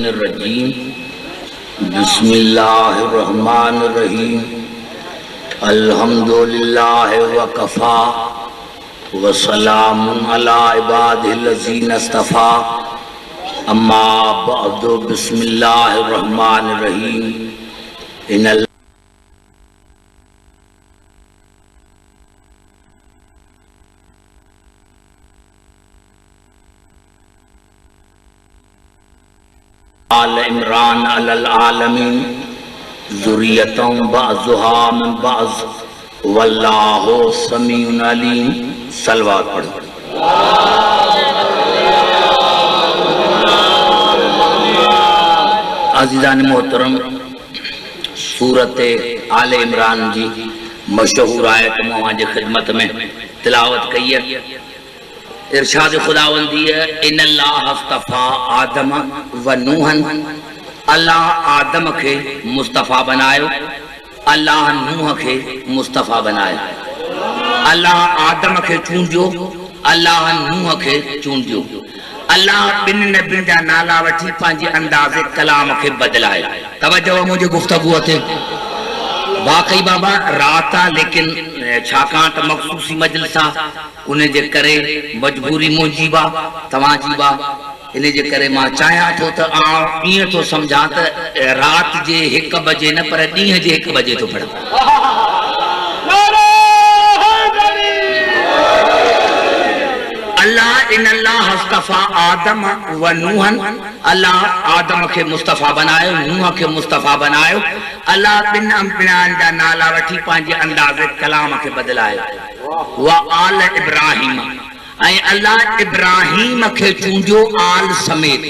मिनर्रजीम बिस्मिल्लाहिर्रहमानिर्रहीम अल्हम्दुलिल्लाहि व कफ़ा व सलामुन अला इबादिल्लज़ीना इस्तफ़ा अम्मा बअदु बिस्मिल्लाहिर्रहमानिर्रहीम इन्नल आल इमरान अलल आलमीन ज़ुर्रियतुम बअज़ुहा मिन बअज़ वल्लाहु समीउन अलीम। सलवात पढ़ो। अज़ीज़ान मोहतरम, सूरत आल इमरान जी मशहूर आयत मुआ जे खिदमत में तिलावत कई है। इरशाद खुदावंदी है इन्नल्लाह अस्तफ़ा आदम व नूहन, अल्लाह आदम के मुस्तफ़ा बनायो, अल्लाह नूह के मुस्तफ़ा बनायो। अल्लाह आदम के चूंडियो, अल्लाह नूह के चूंडियो। अल्लाह बिन नबियुनि जा नाला वठी पंहिंजे अंदाज़े कलाम के बदलायो। तवज्जो मुझे गुफ्तगू थे वाकई बाबा रात आ, लेकिन छाकाणि त मखसूसी मजलिस आ, उन जे करे मजबूरी मुंहिंजी बा तव्हांजी बा। इन जे करे मां चाहियां थो त ईअं थो सम्झां त रात जे 1 बजे न पर ॾींहं जे 1 बजे थो पढ़ां। अल्लाह इन्नल्लाह अस्तफ़ा आदम व नूहन, अल्लाह आदम के मुस्तफ़ा बनायो, नूह के मुस्तफ़ा बनायो। अल्लाह बिन अंबियान जा नाला वठी पंहिंजे अंदाज़े कलाम के बदलायो। व आल इब्राहिम, ऐं अल्लाह इब्राहिम के चूंडियो आल समेत।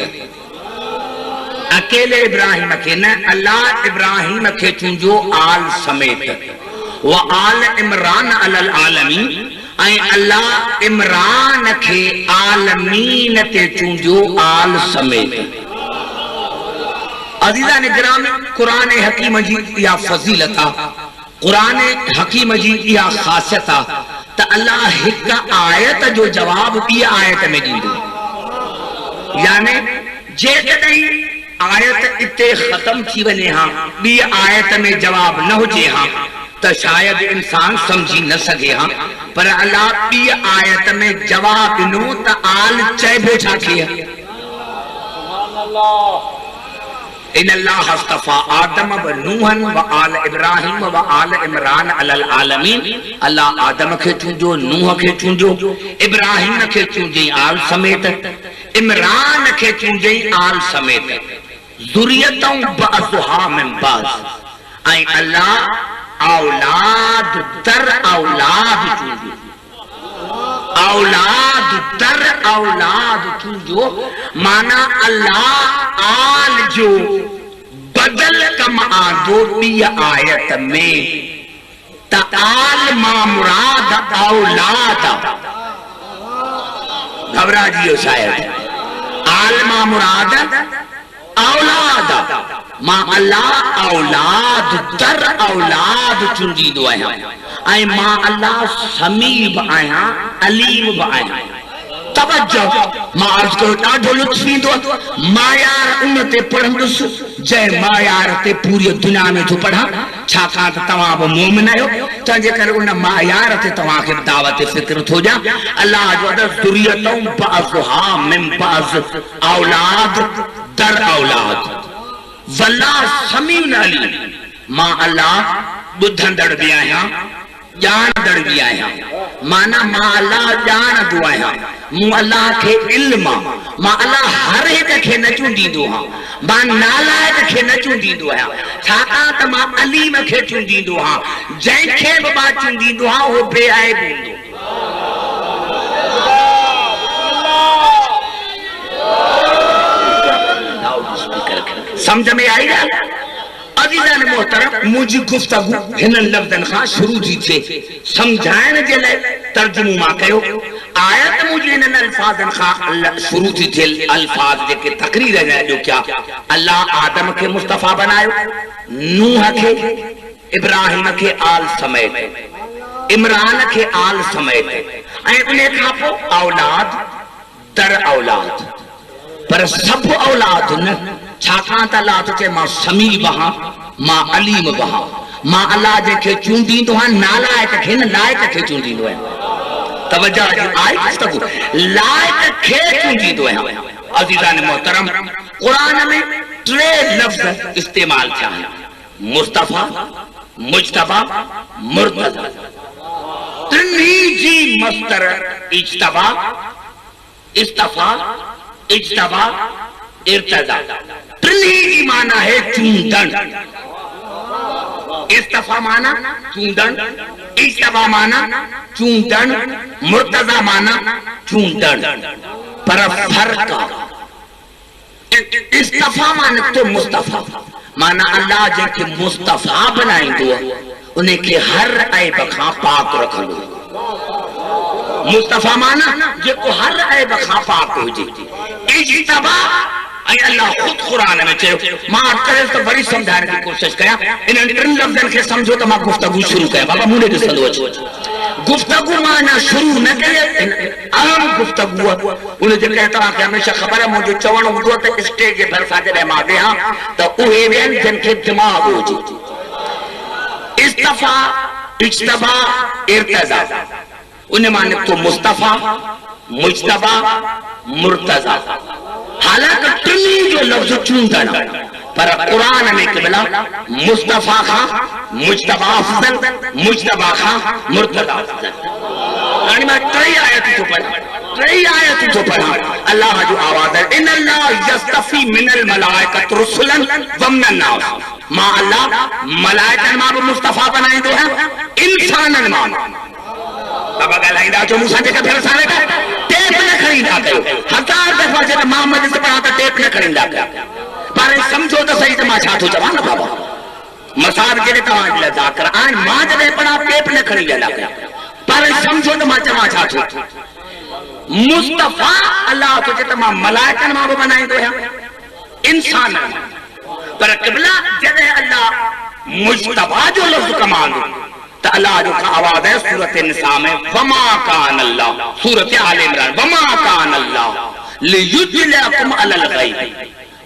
अकेले इब्राहिम के न, अल्लाह इब्राहिम के चूंडियो आल समेत। व आल इमरान अलल आलमीन, ऐं अल्लाह इमरान के आलमीन ते चूंडियो आल समेत। अज़ीज़ान गिरामी, कुरान हकीम जी इहा फज़ीलत आ, कुरान हकीम जी इहा ख़ासियत आ त अल्लाह हिक आयत जो जवाब ॿी आयत में ॾींदो। यानी जेकॾहिं आयत इते ख़त्म थी वञे हा, ॿी आयत में जवाब न हुजे हा, त शायद इंसान समझी न सके हा। पर अल्लाह ॿी आयत में जवाब ॾिनो त आल चइबो छा खे। इन्नल्लाह अस्तफ़ा आदम व नूहन व आल इब्राहिम व आल इमरान अलल आलमीन। अल्लाह आदम के चूंडियो, नूह के चूंडियो, इब्राहिम के चूंडियो आल समेत, इमरान के चूंडियो आल समेत। ज़ुर्रियतुम बअज़ुहा मिन बअज़, ऐं अल्लाह औलाद दर औलाद चूंडियो, औलाद दर औलाद चूंडियो। माना अल्लाह आल जो बदल कम आंदो ॿी आयत में त आल मां मुराद औलाद। घबरा जियो शायद, आल मां मुराद औलाद। मां अल्लाह औलाद दर औलाद चूंडींदो आहियां, ऐं मां अल्लाह समीअ बि आहियां, अलीम बि आहियां। तवज्जो, मां अर्ज़ कयो ॾाढो लुत्फ़ ईंदो मायार उन ते पढ़ंदुसि जंहिं मायार ते पूरी दुनिया में थो पढ़ां। छाकाणि त तव्हां बि मोमिन आहियो, तंहिंजे करे उन मायार ते तव्हांखे दावत फ़िक्र थो ॾियां। अल्लाह जो ज़ुर्रियतुम बअज़ुहा मिन बअज़, औलाद दर औलाद। वल्लाह समीउन अलीम, मां अल्लाह ॿुधंदड़ बि आहियां, ॼाणंदड़ बि आहियां। माना मां अल्लाह ॼाणंदो आहियां, मूं अल्लाह खे इल्म आ। मां अल्लाह हर हिक खे न चूंडींदो आहियां, मां नालायक खे न चूंडींदो आहियां। छाकाणि त मां अलीम खे चूंडींदो आहियां, जंहिंखे बि मां चूंडींदो आहियां उहो बेआइब हूंदो। समझ में आई ना? अज़ीज़ान मोहतरम, मुझी गुफ्तगू हिन लफ्ज़न खां शुरू जी थे समझाइण जे लाइ तर्जुमो मां कयो। आयत मुझे इन अल्फाज़न खां शुरू थी थे, अल्फाज जेके तकरीर जा जो क्या अल्लाह आदम के मुस्तफ़ा बनायो, नूह के, इब्राहिम के आल समेत, इमरान के आल समेत, ऐं उन खां पोइ औलाद दर औलाद। पर सब औलाद न, छाकाणि त अल्लाह तो चए मां समी बहा मां अलीम बहा मां अल्लाह जंहिंखे चूंडींदो आहियां नालायक खे न लाइक खे चूंडींदो आहियां। तवज्जो आहे गुफ़्तगू लाइक खे चूंडींदो आहियां। अज़ीज़ान मोहतरम क़ुरान में 3 लफ़्ज़ इस्तेमाल थिया आहिनि मुस्तफ़ा मुज्तबा मुर्तज़ा। टिनी जी मस्तर इज्तबा इस्तफा इज्तबा इर्तज़ा। टिनी जी माना है चूंडण। इस्तफा माना चूंडण इज्तबा माना चूंडण मुर्तज़ा माना चूंडण। पर फर्क इस्तफा माने तो मुस्तफा माना अल्लाह जंहिंखे मुस्तफा बनाईंदो उनखे हर ऐब खां पाक रखंदो। मुस्तफा माना जेको हर ऐब खां पाक हुजे। इज्तबा अल्लाह खुद कुरान में चयो। मां करे तो बड़ी समझाने की कोशिश कया इन 3 लफ़्ज़न के समझो तो मां गुफ्तगू शुरू कया। बाबा मुंडे ॾिसंदो अचो गुफ्तगू माना शुरू न करे आम गुफ्तगू उन जे करे तव्हां खे हमेशा ख़बर आहे मुंहिंजो चवणो हूंदो त स्टेज जे भरिसां जॾहिं मां वेहां त उहे वेहनि जिनखे दिमाग़ हुजे। इस्तफा इज्तबा इर्तज़ा उन मां निकितो मुस्तफा मुज्तबा मुर्तज़ा। हालांकि टिनी जो लफ्ज़ चूंडण पर कुरान में क़िबला मुस्तफा खां मुज्तबा अफ़ज़ल मुज्तबा खां मुर्तज़ा अफ़ज़ल। हाणे मां 3 आयत थो पढ़ां अल्लाह जो आवाज़ है। इन अल्लाह यस्तफ़ी मिनल मलाइकत रुसुलन व मिनन नास। मां अल्लाह मलाइकन मां भी मुस्तफा बनाईंदो है इंसानन मां। बाबा ॻाल्हाईंदा अचो मूंसां जेका भेण सां वेठा टेप न खणींदा कयो। 1000 दफ़ा जॾहिं मां मजिलिस पढ़ां त टेप न खणींदा कयो। पर समझो त सही त मां छा थो चवां न बाबा। मसाद जॾहिं तव्हां जे ज़ाकिर आहिनि मां जॾहिं पढ़ां टेप न खणी वेंदा कयो। पर समझो त मां चवां छा थो। मुस्तफा अल्लाह तो चए त मां मलाइकनि मां बि बनाईंदो आहियां इंसान। पर क़िबला जॾहिं अल्लाह मुज्तबा जो लफ़्ज़ कमांदो तो अल्लाह जो आवाज़ है सूरत निसा में वमा कान अल्लाह। सूरत आल इमरान वमा कान अल्लाह लियुद्लिकुम अलल गैब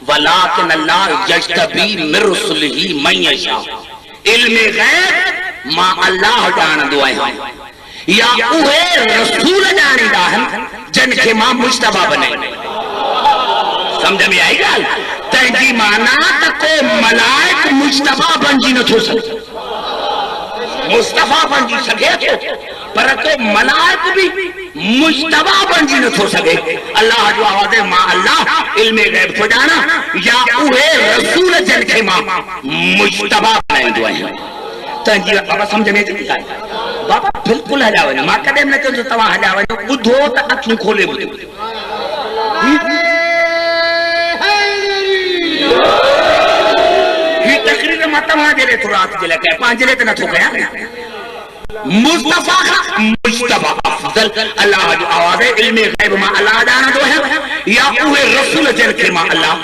वलाकिन अल्लाह यज्तबी मिन रुसुलिही मन यशा। इल्म गैब मां अल्लाह ॼाणंदो आहियां या उहे रसूल ॼाणींदा आहिनि जिनखे मां मुज्तबा बनाईंदो। समझ में आई ॻाल्हि। तंहिंजी माना त को मलाइक मुज्तबा बणिजी नथो सघे। मुस्तफा बणिजी सघे थो पर को मलाइक भी मुज्तबा बणिजी नथो सघे। अल्लाह जो आवाज़ है मां अल्लाह इल्म गैब को ॼाणा या उहे रसूल जिनखे मां मुज्तबा बनाईंदो आहियां। तंहिंजी बाबा समझ में अचे थी ॻाल्हि। बाबा बिल्कुलु हलिया वञो। मां कॾहिं न चयो तव्हां हलिया वञो। ॿुधो त अखियूं खोले ॿुधो। ही तकरीर मां तव्हां जे लाइ थो राति जे लाइ कयां पंहिंजे लाइ त नथो कयां। मुस्तफा खां मुज्तबा अफ़ज़ल अल्लाह जो आवाज़ है इल्म गैब मां अल्लाह ॼाणंदो आहियां या उहे रसूल जिनखे मां अल्लाह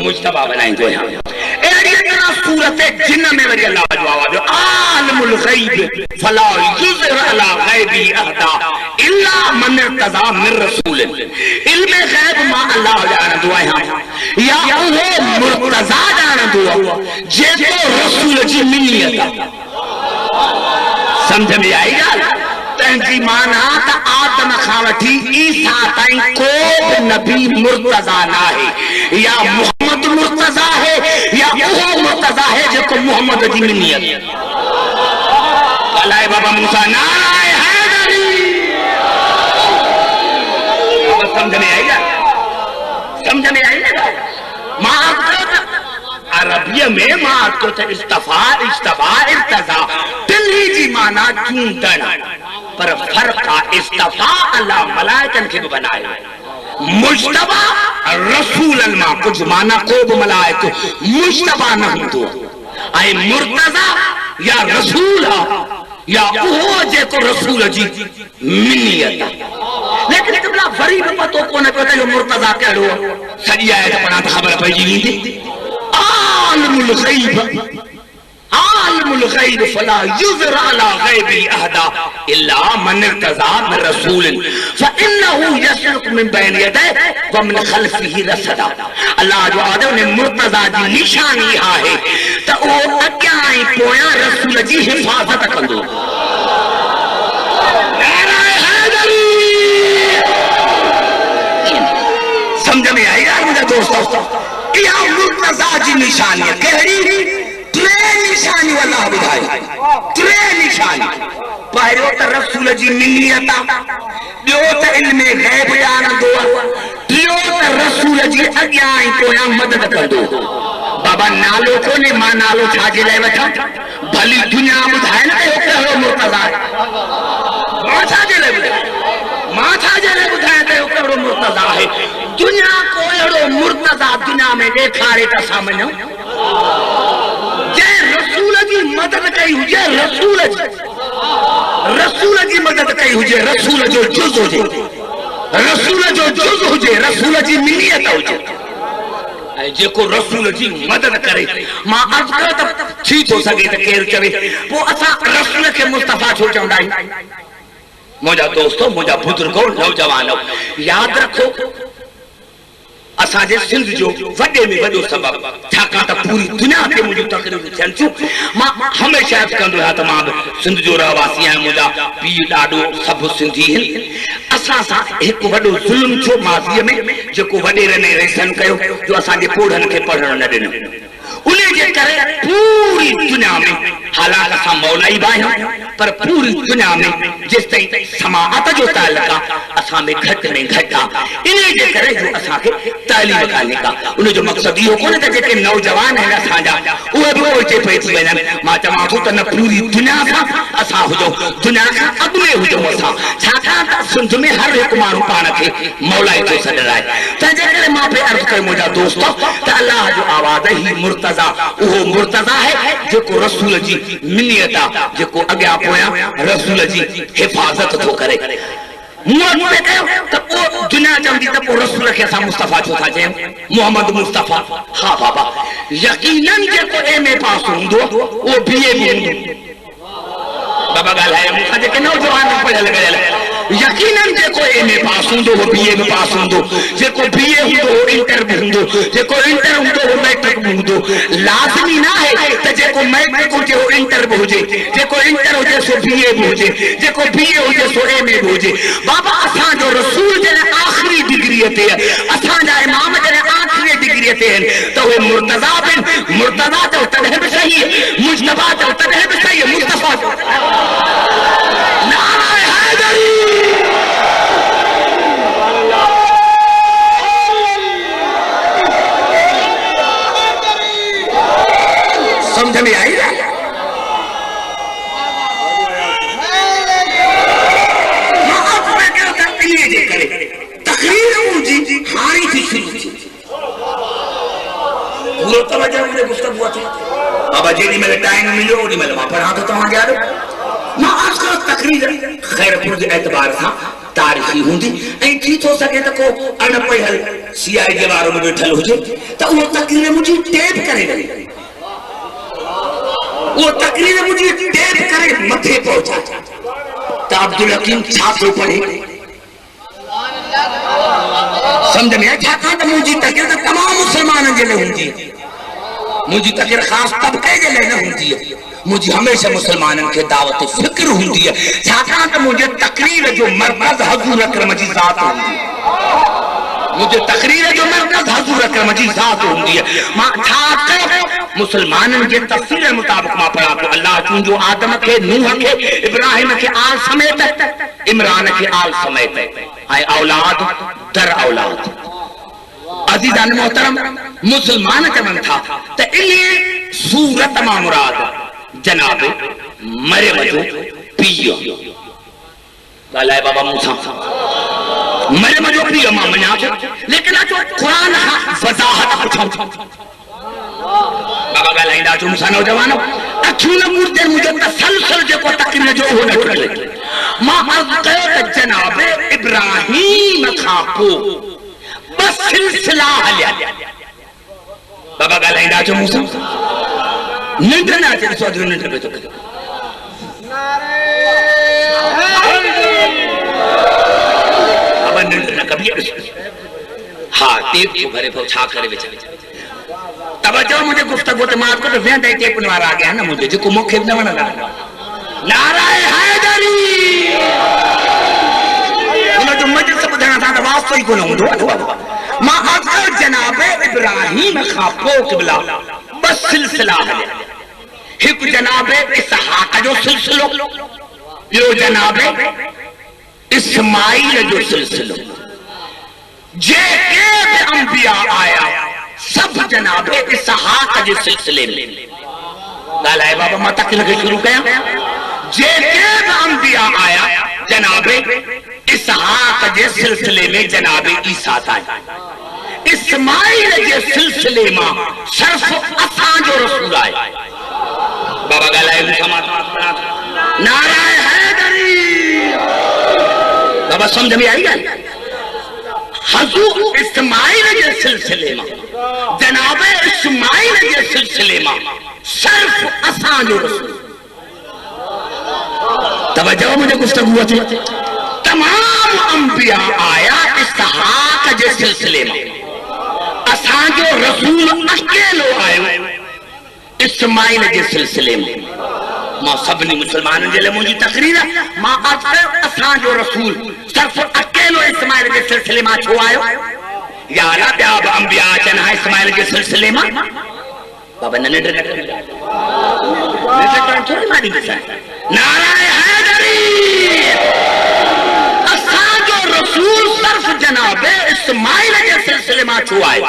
मुज्तबा बनाईंदो आहियां। अहिड़ी तरह सूरत जिन में वरी अल्लाह जो आवाज़ आलिमुल गैब फला युज़हिर अला गैबी अहदा इल्ला मन इर्तज़ा मिन रसूल। इल्म गैब मां अल्लाह ॼाणंदो आहियां या उहे मुर्तज़ा ॼाणंदो जेको रसूल जी मिलियत। समझ में आई ॻाल्हि। तंहिंजी माना त आदम खां वठी ईसा ताईं को बि नबी मुर्तज़ा न आहे या मोहम्मद मुर्तज़ा है या उहो मुर्तज़ा है जेको मोहम्मद जी मिलियत। अलाए बाबा मूसा नाराए हैदरी। समझ में आई ॻाल्हि। समझ में आई न। मां अरबिया में मां तो इस्तफा इज्तबा इर्तज़ा टिनी जी माना चूंडण। पर फर्क आहे इस्तफा अल्लाह मलाइकन खे भी बनायो। मुज्तबा रसूलन मां कुछ माना को भी मलाइक मुज्तबा न हूंदो। ऐं मुर्तज़ा या रसूल या उहो जेको रसूल जी मिलियत। लेकिन क़िबला वरी भी पतो कोन पियो त मुर्तज़ा कहिड़ो। सॼी आयत पढ़ां त ख़बर पइजी वेंदी। आलिमुल गैब आलिमुल गैब फला युज़र अला गैबी अहदा इल्ला मन इर्तज़ा मिन रसूलिन फइन्नहु यसलुकु मिन बैन यदैहि व मिन खल्फिही रसदा। अल्लाह जो आदे ने मुर्तज़ा जी निशानी आहे त ओ अग्यां ऐं पोयां रसूल जी हिफ़ाज़त कंदो। समझ में आई यार मुझे दोस्तों? यह मुर्तज़ा जी निशानी है। कहिड़ी? टे निशानी अल्लाह ॿुधाई, टे निशानी। पहिरियों त रसूल जी मिलियत, ॿियो त इल्म गैब ॼाणंदो, टियों त रसूल जी अॻियां ऐं पोयां मदद कंदो। बाबा नालो कोन्हे, मां नालो छाजे लाइ वठां? भली दुनिया ॿुधाए न कहिड़ो मुर्तज़ा आहे। मां छाजे लाइ ॿुधायां? मां छाजे लाइ ॿुधायां त कहिड़ो मुर्तज़ा आहे? दुनिया को अहिड़ो मुर्तज़ा दुनिया में ॾेखारे त असां मञूं जंहिं रसूल जी मदद कई हुजे, रसूल जी मदद कई हुजे, रसूल जो जुज़ हुजे, रसूल जो जुज़ हुजे, रसूल जी मिलियत हुजे। ऐं जेको रसूल जी मदद करे, मां अर्ज़ कयो त थी थो सघे त केरु चवे पोइ असां रसूल खे मुस्तफ़ा छो चवंदा आहियूं? मुंहिंजा दोस्तों, मुंहिंजा बुजुर्गो, नौजवानो, यादि रखो असांजे सिंध जो वॾे में वॾो सबब, छाकाणि त पूरी दुनिया ते मुंहिंजूं तकरीरूं थियनि थियूं। मां हमेशह अर्ज़ कंदो आहियां त मां बि सिंध जो रहवासी आहियां, मुंहिंजा पीउ ॾाढो सभु सिंधी आहिनि। असां सां हिकु वॾो ज़ुल्म थियो माज़ीअ में, जेको वॾेरनि ऐं रईसनि कयो, जो असांजे कोढ़नि खे पढ़णु न ॾिनो। उन जे करे पूरी दुनिया में, हालांकि असां मौलाई बि आहियूं, पर पूरी दुनिया में जेसि ताईं समाअत जो ताल्लुक आहे असां में घटि में घटि आहे। इन जे करे जो असांखे तालीम कान्हे का। उन जो मक़सदु इहो कोन्हे त जेके नौजवान आहिनि असांजा उहे बि ओचिते पइजी वञनि। मां चवां थो त न पूरी दुनिया सां असां हुजूं, दुनिया खां अॻु में हुजूं असां, छाकाणि त सिंध में हर हिकु माण्हू पाण खे मौलाई थो सॾाए। तंहिंजे करे मां बि अर्ज़ु कयो मुंहिंजा दोस्त त अल्लाह जो आवाज़ ई मुर्तज़ा उहो मुर्तज़ा आहे जेको रसूल जी मिलियत आहे, जेको अॻियां पोयां रसूल जी हिफ़ाज़त थो करे। दुनिया चवंदी त पोइ रसूल खे असां मुस्तफ़ा छो था चयूं? मोहम्मद मुस्तफ़ा। हा बाबा, यकीनन जेको एमए पास हूंदो उहो बीए बि हूंदो। बाबा ॻाल्हाए मूंखां जेके नौजवान पढ़ियल गढ़ियल, यकीनन जेको एमए पास हूंदो वो बीए में पास हूंदो, जेको बीए हूंदो वो इंटर में हूंदो, जेको इंटर हूंदो वो मैट्रिक में हूंदो। लाज़मी न आहे त जेको मैट्रिक हुजे वो इंटर में हुजे, जेको इंटर हुजे सो बीए में हुजे, जेको बीए हुजे सो एमए में हुजे। बाबा असांजो रसूल जॾहिं आख़िरी डिग्रीअ ते, असांजा इमाम जॾहिं आख़िरी डिग्रीअ ते आहिनि त उहे मुर्तज़ा बि आहिनि। मुर्तज़ा चओ तॾहिं बि सही आहे, मुजतबा चओ तॾहिं बि सही आहे, मुस्तफ़ा चओ नारे हैदरी। समझ में आई? तकरीर मुंहिंजी हारी थी शुरू थी, पूरो तवजो मुंहिंजे गुफ़्तगूअ ते। बाबा जेॾी महिल टाइम मिलियो ओॾी महिल मां पढ़ां थो तव्हांखे। यार मां अर्ज़ कयो तकरीर ख़ैरपुर जे एतबार सां तारीख़ी हूंदी ऐं थी थो सघे त को अणपढ़ियल CID वारो बि वेठल हुजे त उहो तकरीर मुंहिंजी टेप करे वञे, उहो तकरीर मुंहिंजी टेप करे मथे पहुचाए त अब्दुल हकीम छा थो पढ़े। समझ में आई? छाकाणि त मुंहिंजी तकरीर त तमामु मुस्लमाननि जे लाइ हूंदी आहे, मुंहिंजी तकरीर ख़ासि तबिक़े जे लाइ न हूंदी आहे। मुंहिंजी हमेशह मुस्लमाननि खे दावत फ़िक्र हूंदी आहे, छाकाणि त मुंहिंजे तकरीर जो मर्कज़ हज़ूर अकरम जी ज़ात हूंदी आहे। मुझे तकरीर जो मर्कज़ हज़ूर अकरम जी ज़ात हूंदी है। मां छा कयो? मुस्लमाननि जे तफ़सील मुताबिक़ मां पढ़ां थो। अल्लाह चूंडियो आदम खे, नूह खे, इब्राहिम खे आल समेत, इमरान खे आल समेत, ऐं औलाद दर औलाद। अज़ीज़ान मोहतरम, मुसलमान चवनि था त इन सूरत मां मुराद जनाब मरियम जो पीउ। ॻाल्हाए बाबा मूंसां, मरियम जो पीउ मां मञां थो, लेकिन अचो क़ुरान खां वज़ाहत पुछूं। बाबा ॻाल्हाईंदा अचो मूंसां नौजवानो, अखियूं न मूर्जनि, मुंहिंजो तसलसल जेको तकरीर जो उहो न टुटे। मां अर्ज़ कयो त जनाब इब्राहिम खां पोइ बस सिलसिला हलिया। बाबा ॻाल्हाईंदा अचो मूंसां, निंड ना अचे चौधरी निंड पे तो अब निंड ना कभी हाँ टेप को भरे पो छा करे बेचारे तब जो मुझे गुफ्तगू ते मार को वेंदा टेप न वारा आ गया ना मुझे जो मुखे न वणदा नाराए हैदरी उन जो मजे सब ॿुधण सां त वास्तो ई कोन हूंदो मां अगर जनाब इब्राहिम खां पोइ क़िबला बस सिलसिला हलिया एक जनाब इसहाक जो सिलसिलो ॿियो जनाब इस्माइल जो सिलसिलो जेके भी अंबिया आया सब जनाब इसहाक जे सिलसिले में ॻाल्हाए बाबा मां तकलीफ़ शुरू कयां जेके भी अंबिया आया जनाब इसहाक जे सिलसिले में जनाब ईसा था इस्माइल जे सिलसिले में सिर्फ असां जो रसूल आए बाबा ॻाल्हाए नाराए हैदरी बाबा समझ में आई ॻाल्हि हज़ूर इस्माइल के सिलसिले में जनाब इस्माइल के सिलसिले में सिर्फ असां जो रसूल तवज्जो मुझे गुफ्तगू थी तमाम अंबिया आया इसहाक के सिलसिले में असां जो रसूल अकेलो आयो इस्माइल के सिलसिले में मां सभी मुसलमानों के लिए मुझी तकरीर मां असां जो रसूल सिर्फ अकेलो इस्माइल के सिलसिले में छो आयो यार ॿिया बि अंबिया अचनि हा इस्माइल के सिलसिले में बाबा न निंड थोड़ी मारी नाराए हैदरी असां जो रसूल सिर्फ जनाब इस्माइल के सिलसिले में छो आयो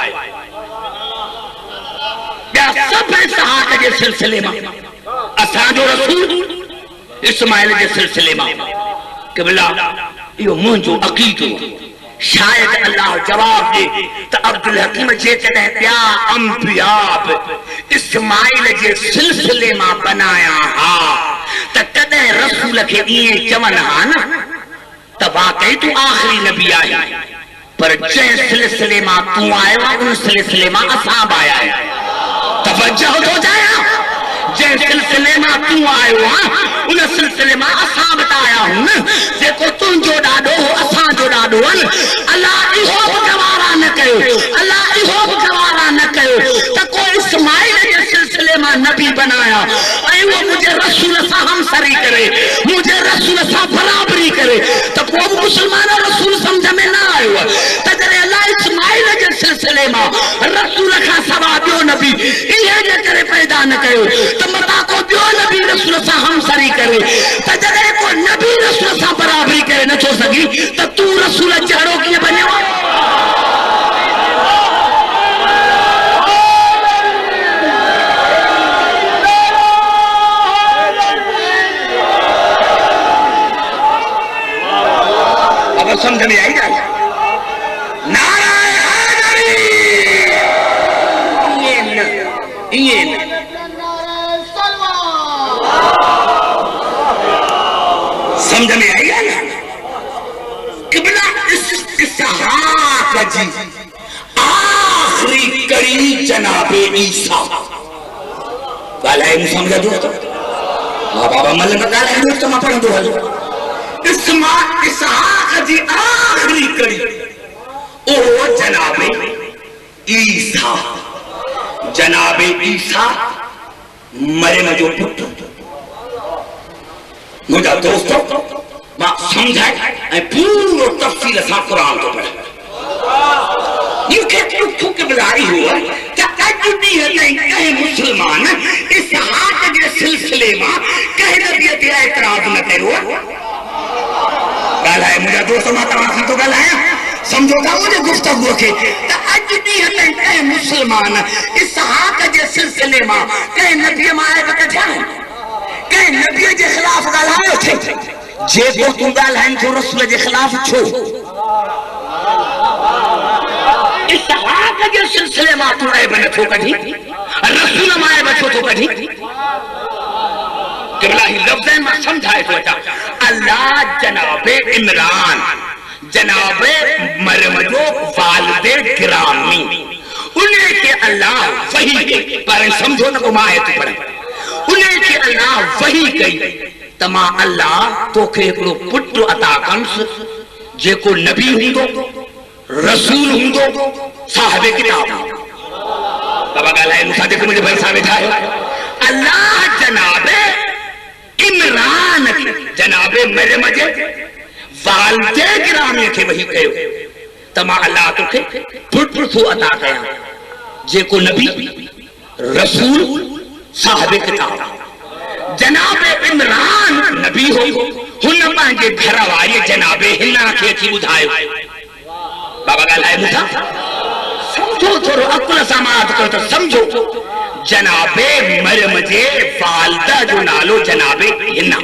ॿिया सभु इसहाक के सिलसिले में असां जो रसूल इस्माइल के सिलसिले में क़िबला यो मुझो अकीदो शायद अल्लाह जवाब दे तो अब्दुल हकीम जे कदे प्या अंबिया इस्माइल जे सिलसिले में बनाया हा त कदे रसूल के ये चवन हा ना त वाकई तू आखिरी नबी आहे पर जे सिलसिले में तू आयो उन सिलसिले में असां आया है तवज्जो हो जाया जे सिलसिले में तू आयो उन सिलसिले में असां बताया हूं जेको तुंहिंजो ॾाॾो असां जो ॾाॾो अल्लाह इहो गवारा न कयो अल्लाह इहो गवारा न कयो त को इस्माइल जे सिलसिले में नबी बनाया ऐं वो मुझे रसूल सां हमसरी करे मुझे रसूल सां बराबरी करे त को मुसलमान रसूल समझ में न आयो त जॾहिं अल्लाह इस्माइल जे सिलसिले में रसूल खां सवा ॿियो नबी इहे जे करे पैदा न कयो त मता को ॿियो नबी रसूल सां हमसरी करे त जॾहिं को नबी रसूल सां बराबरी करे नथो सघी त तू रसूल जहिड़ो कीअं बनियो अब समझ में आई जाए नाराए हैदरी ये समझ में आई है ना क़िबला इसहाक जी आखिरी कड़ी जनाबे ईसा ॻाल्हाए समझ दो मां बाबा मल में ॻाल्हाए दोस्त मां पढ़ंदो हलो इसहाक जी आखिरी कड़ी ओ जनाबे ईसा मरियम जो पुत्र मुझा दोस्तों मां समझाए पूरो तफसील सां कुरान तो पढ़े ये क़िबलाई हुआ कि अज ॾींहं ताईं कई मुसलमान इसहाक जे सिलसिले में कई नबी ते एतराज़ न कयो ॻाल्हाए मुझा दोस्त मां तव्हां सां थो ॻाल्हायां समझो था मुझे गुफ्तगू के अज ॾींहं ताईं कई मुसलमान इसहाक जे सिलसिले में कई नबी माए कढिया कई नबी के खिलाफ ॻाल्हायो थे जेको तू ॻाल्हाइनि थो रसूल जे खिलाफ छो इसहाक जे सिलसिले में तू ऐब नथो कढी रसूल मां ऐब छो थो कढी क़िबला ही लफ़्ज़नि मां समझाए थो अचां अल्लाह जनाबे इमरान जनाबे मरियम जो वालिदे गिरामी उन्हें के अल्लाह वही पर समझो न को मां है तो पढ़े उन्हें के अल्लाह वही कई तमा अल्लाह तोखे एकड़ो पुत्र अता कंस जेको नबी हुंदो रसूल हुंदो साहिब किताब बाबा गालाए मूसा देखो मुझे भरोसा बैठा है अल्लाह जनाबे इमरान जनाबे मेरे मजे वालदे गिरामी के वही कयो तमा अल्लाह तोखे पुत्र थो अता कया जेको नबी रसूल साहिब किताब जनाबे इमरान नबी हो हुन पंहिंजे घर वारी जनाबे हिना खे अची ॿुधायो बाबा ॻाल्हाए मूंसां समझो थोरो अकुल सां मात करो तो समझो जनाबे मरियम जे वालदा जो नालो जनाबे हिना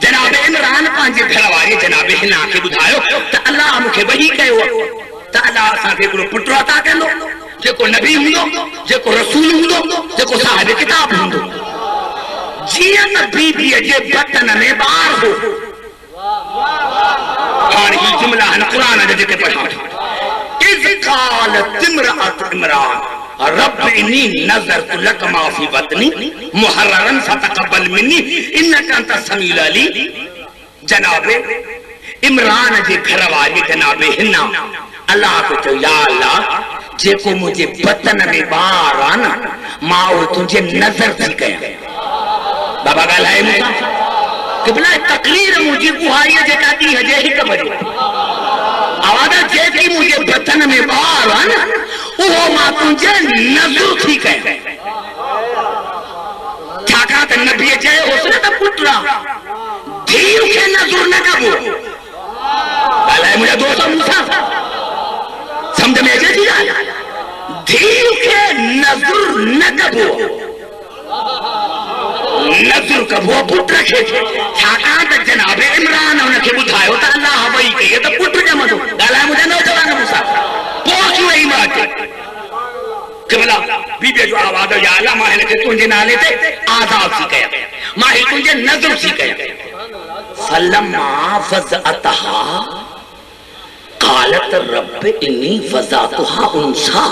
जनाबे इमरान पंहिंजे घर वारी जनाबे हिना खे ॿुधायो त अल्लाह मूंखे वही कयो त अल्लाह असांखे हिकिड़ो पुटु अता कंदो जेको नबी हूंदो जेको रसूल हूंदो जेको साहिब किताब हूंदो जिया बीबी जे बटन में बार हो हां ये जुमला है कुरान जे के पढ़ा इज काल तिमरात इमरान रब इन्नी नज़रतु लक मा फी बतनी मुहर्ररन फतकबल मिन्नी इन्नका अंत समीउल अलीम जनाबे इमरान जे घर वाली जनाबे हिना अल्लाह को तो या अल्लाह जेको मुझे बतन में बार आना मां तुझे नजर थी कया बाबा ॻाल्हाए मूंसां किबला तकरीर मुझे बुहाई जेका दी है जे हिक बजे आवाज जेकी मुझे बतन में बार आना वो मां तुझे नजर थी कया छाका त नबी चयो होसने त पुत्रा धीउ खे नजर न कबो ॻाल्हाए मुझे दोस्त मूंसां समझ में अचे थी धीउ खे नजर न कबो नजर कबो पुत्र खे छाकाणि त जनाबे इमरान उनखे ॿुधायो त अल्लाह वही कई त पुत्र ॼमंदो ॻाल्हाए मुंहिंजा नौजवान मूंसां पोइ क्यों वही मां अचे किबला बीबीअ जो आवाज़ या अल्लाह मां हिनखे तुंहिंजे नाले ते आज़ाद थी कया मां ही तुंहिंजे नज़र थी कया फलम्मा वज़अतहा कालत रब इन्नी वज़अतहा उनसा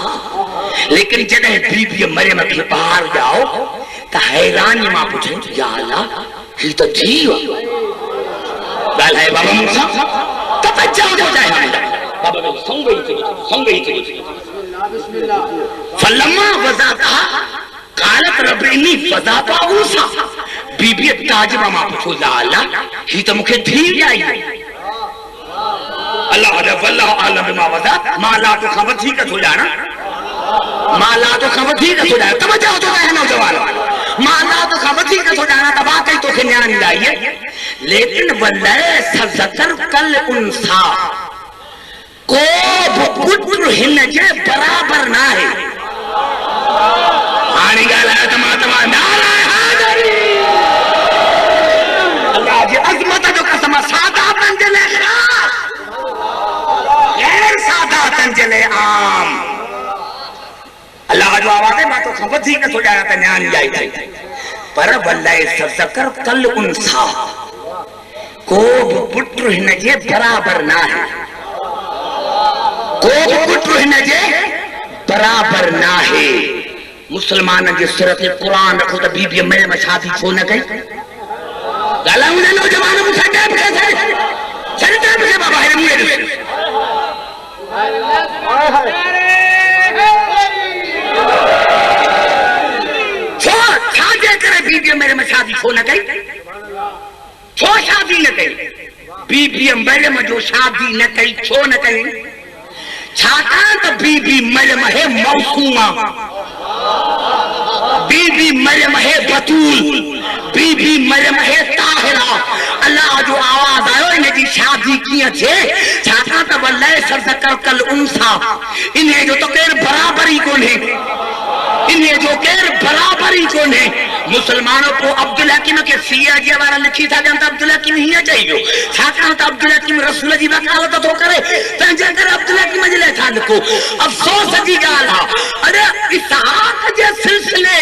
लेकिन जॾहिं बीबीअ मरियम खे ॿाहिरि ॼाओ त हैरानी मां पुछां या अल्लाह ही त थी वियो ॻाल्हाए बाबा मूंसां त बचा हो जाए बाबा संगई थी फलम्मा वज़अतहा कालत रब इन्नी वज़अतहा उनसा बीबीअ ताजिबा मां पुछो या अल्लाह ही त मूंखे थी आई अल्लाह वल्लाह आलम बिमा वज़अत मां अल्लाह तो ख़बर थी के थो ॼाणा मां अल्लाह तो ख़बर थी के थो ॼाणा तवज्जो तो है नौजवान मां अल्लाह तो ख़बर थी के थो ॼाणा त वाकई तोखे न्याण ॾाई लेकिन वल्लाह सज़कर कल उनसा को पुत्र हिन जे बराबर ना है हाणे ॻाल्हाए त मां तव्हां नाराए हाज़री अल्लाह जी अज़मत जो कसम सादा पंजले ख़ास गैर सादा पंजले आम अल्लाह जो आवाज़ है मां तो ख़बर थी के थो ॼाणा त न्याण ॾाई पर वल्लाह सज़कर कल उनसा को पुत्र हिन जे बराबर ना है को पुत्र हिन जे बराबर ना है मुसलमान जे सूरत कुरान रखो त बीबी मरियम शादी छो न कई गाला मुझे नौजवान मुझे टाइम के चल टाइम के बाबा है मुझे छो शादी करे बीबी मरियम शादी छो न कई छो शादी न कई बीबी मरियम जो शादी न कई छो न कई छाकाणि त बीबी मरियम है मौसूमा बीबी मरियम है बतूल बीबी मरियम है ताहिरा अल्लाह जो आवाज आयो इन जी शादी किए थे छाकाणि त वल्लाह सज़कर कल उनसा इन्हे जो तो केर बराबरी कोने इन्हे जो केर बराबरी कोने मुसलमानों को अब्दुल हकीम के सिया जे वाला लिखी था जन अब्दुल हकीम ही चाहिए छाकाणि त अब्दुल हकीम रसूल जी वकालत तो करे तंजे कर अब्दुल हकीम जे ले था लिखो अफसोस जी गाल है अरे इसहाक जे सिलसिले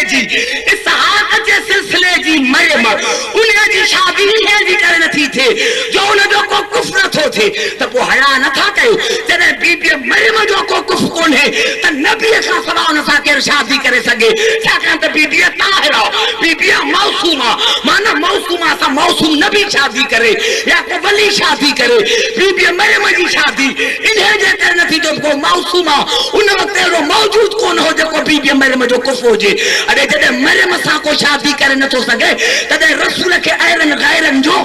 जी मरियम उन्हें जी शादी ही जी करे नथी थे जो उन जो को कुफ्र थो थे त को हया न था कयो जने बीबी मरियम जो को कुफ कोन्हे त नबी का सवा उन सा के शादी करे सके छाकाणि त बीबी ताहिरा बीबी मौसूमा माना मौसूमा सा मौसूम नबी शादी करे या को वली शादी करे बीबी मरियम जी शादी इन्हे जे करे नथी जो को मौसूमा उन वक्त रो मौजूद कोन हो जो बीबी मरियम जो कुफ हो जे अरे जदे मरियम सा को शादी करे न तो सके तदे रसूल के आयरन गायरन जो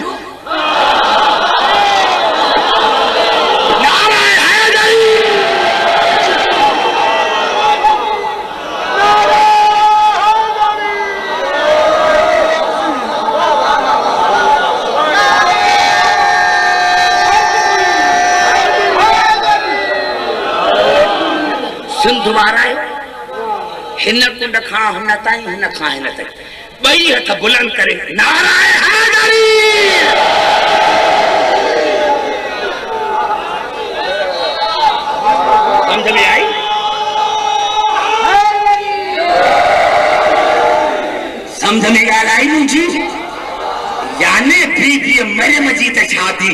दोबारा हिन कुंड खा हिन ताई हिन खा हिन ताई बई हथ बुलंद करे नाराए हैदरी समझ में आई समझ में आई मुझी यानी बीबी मरियम जी त शादी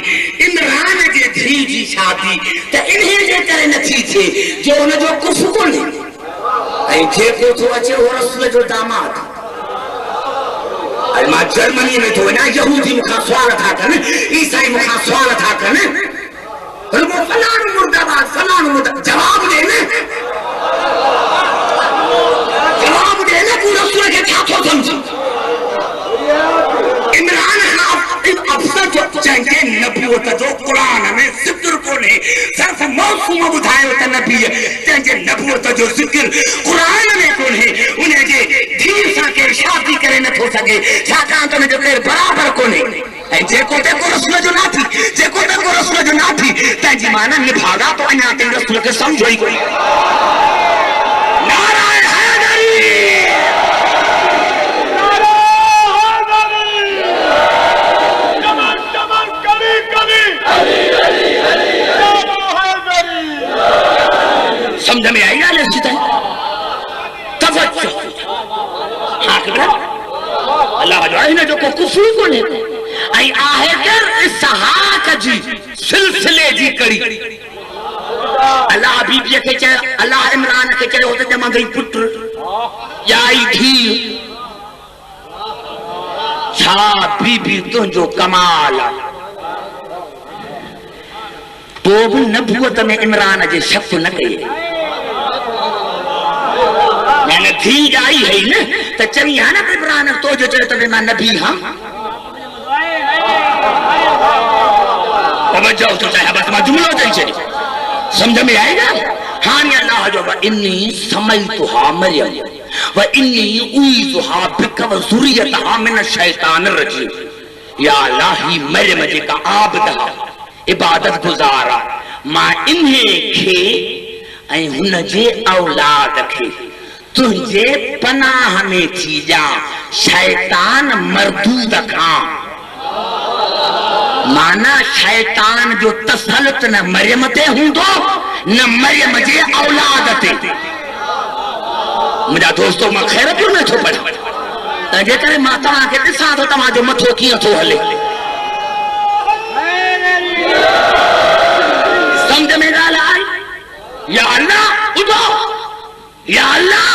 इमरान जे धी जी शादी त इन्हे जे करे नथी थे जो उन जो कुफ कोन्हे ऐं जेको थो अचे वो रसूल जो दामाद ऐं मां जर्मनी में थो वञा यहूदी मूंखां सुवाल था कनि ईसाई मूंखां सुवाल था कनि रुगो फलाणो मुर्दाबाद फलाणो मुर्दा जवाब दे न तू रसूल खे छा थो सम्झी इमरान अफसर जो जंहिंखे नबूवत जो क़ुरान में ज़िक्र कोन्हे सिर्फ़ मौसूम ॿुधायो त नबी जंहिंजे नबूवत जो ज़िक्र क़ुरान में कोन्हे उन जे धीअ सां केरु शादी करे नथो सघे छाकाणि त उन जो केरु बराबरि कोन्हे ऐं जेको तेको रसूल जो न थी जेको तेको रसूल जो न थी तंहिंजी माना निभागा तो अञा ताईं रसूल खे सम्झो ई कोन्हे नाराए हैदरी समझ में आई गाल अच्छी तरह तवज्जो हाँ किबरा अल्लाह जो है जो को कुफरी को ने आई आहे कर इसहाक जी सिलसिले जी कड़ी अल्लाह बीबी के चाहे अल्लाह इमरान के चाहे होते जमा गई पुत्र या आई धी छा बीबी तुझो कमाल तो भी नबूवत में इमरान जे शक न कई मैंने थी आई है न तो चली है ना इमरान तो जो चले तो मैं नबी हां तवज्जो तो चाहे बस मैं जुमला चाहिए समझ में आएगा हां अल्लाह जो इन्नी समयतुहा मरियम व इन्नी उईजुहा बिक व ज़ुरियतहा मिन शैतान रजीम या अल्लाह ही मरियम जे का आबदा इबादत गुजारा मां इन्हें खे ऐं हुन जे औलाद खे तुझे पनाह में थी जा शैतान मरदूद खां माना शैतान जो तसल्लुत न मरियम ते हूंदो न मरियम जे औलाद ते मुंहिंजा दोस्तों मां खैरतुल में थो पढ़ तंहिंजे करे मां तव्हांखे ॾिसां थो तव्हांजो मथो कीअं थो हले समझ में ॻाल्हि आई या अल्लाह ॿुधो या अल्लाह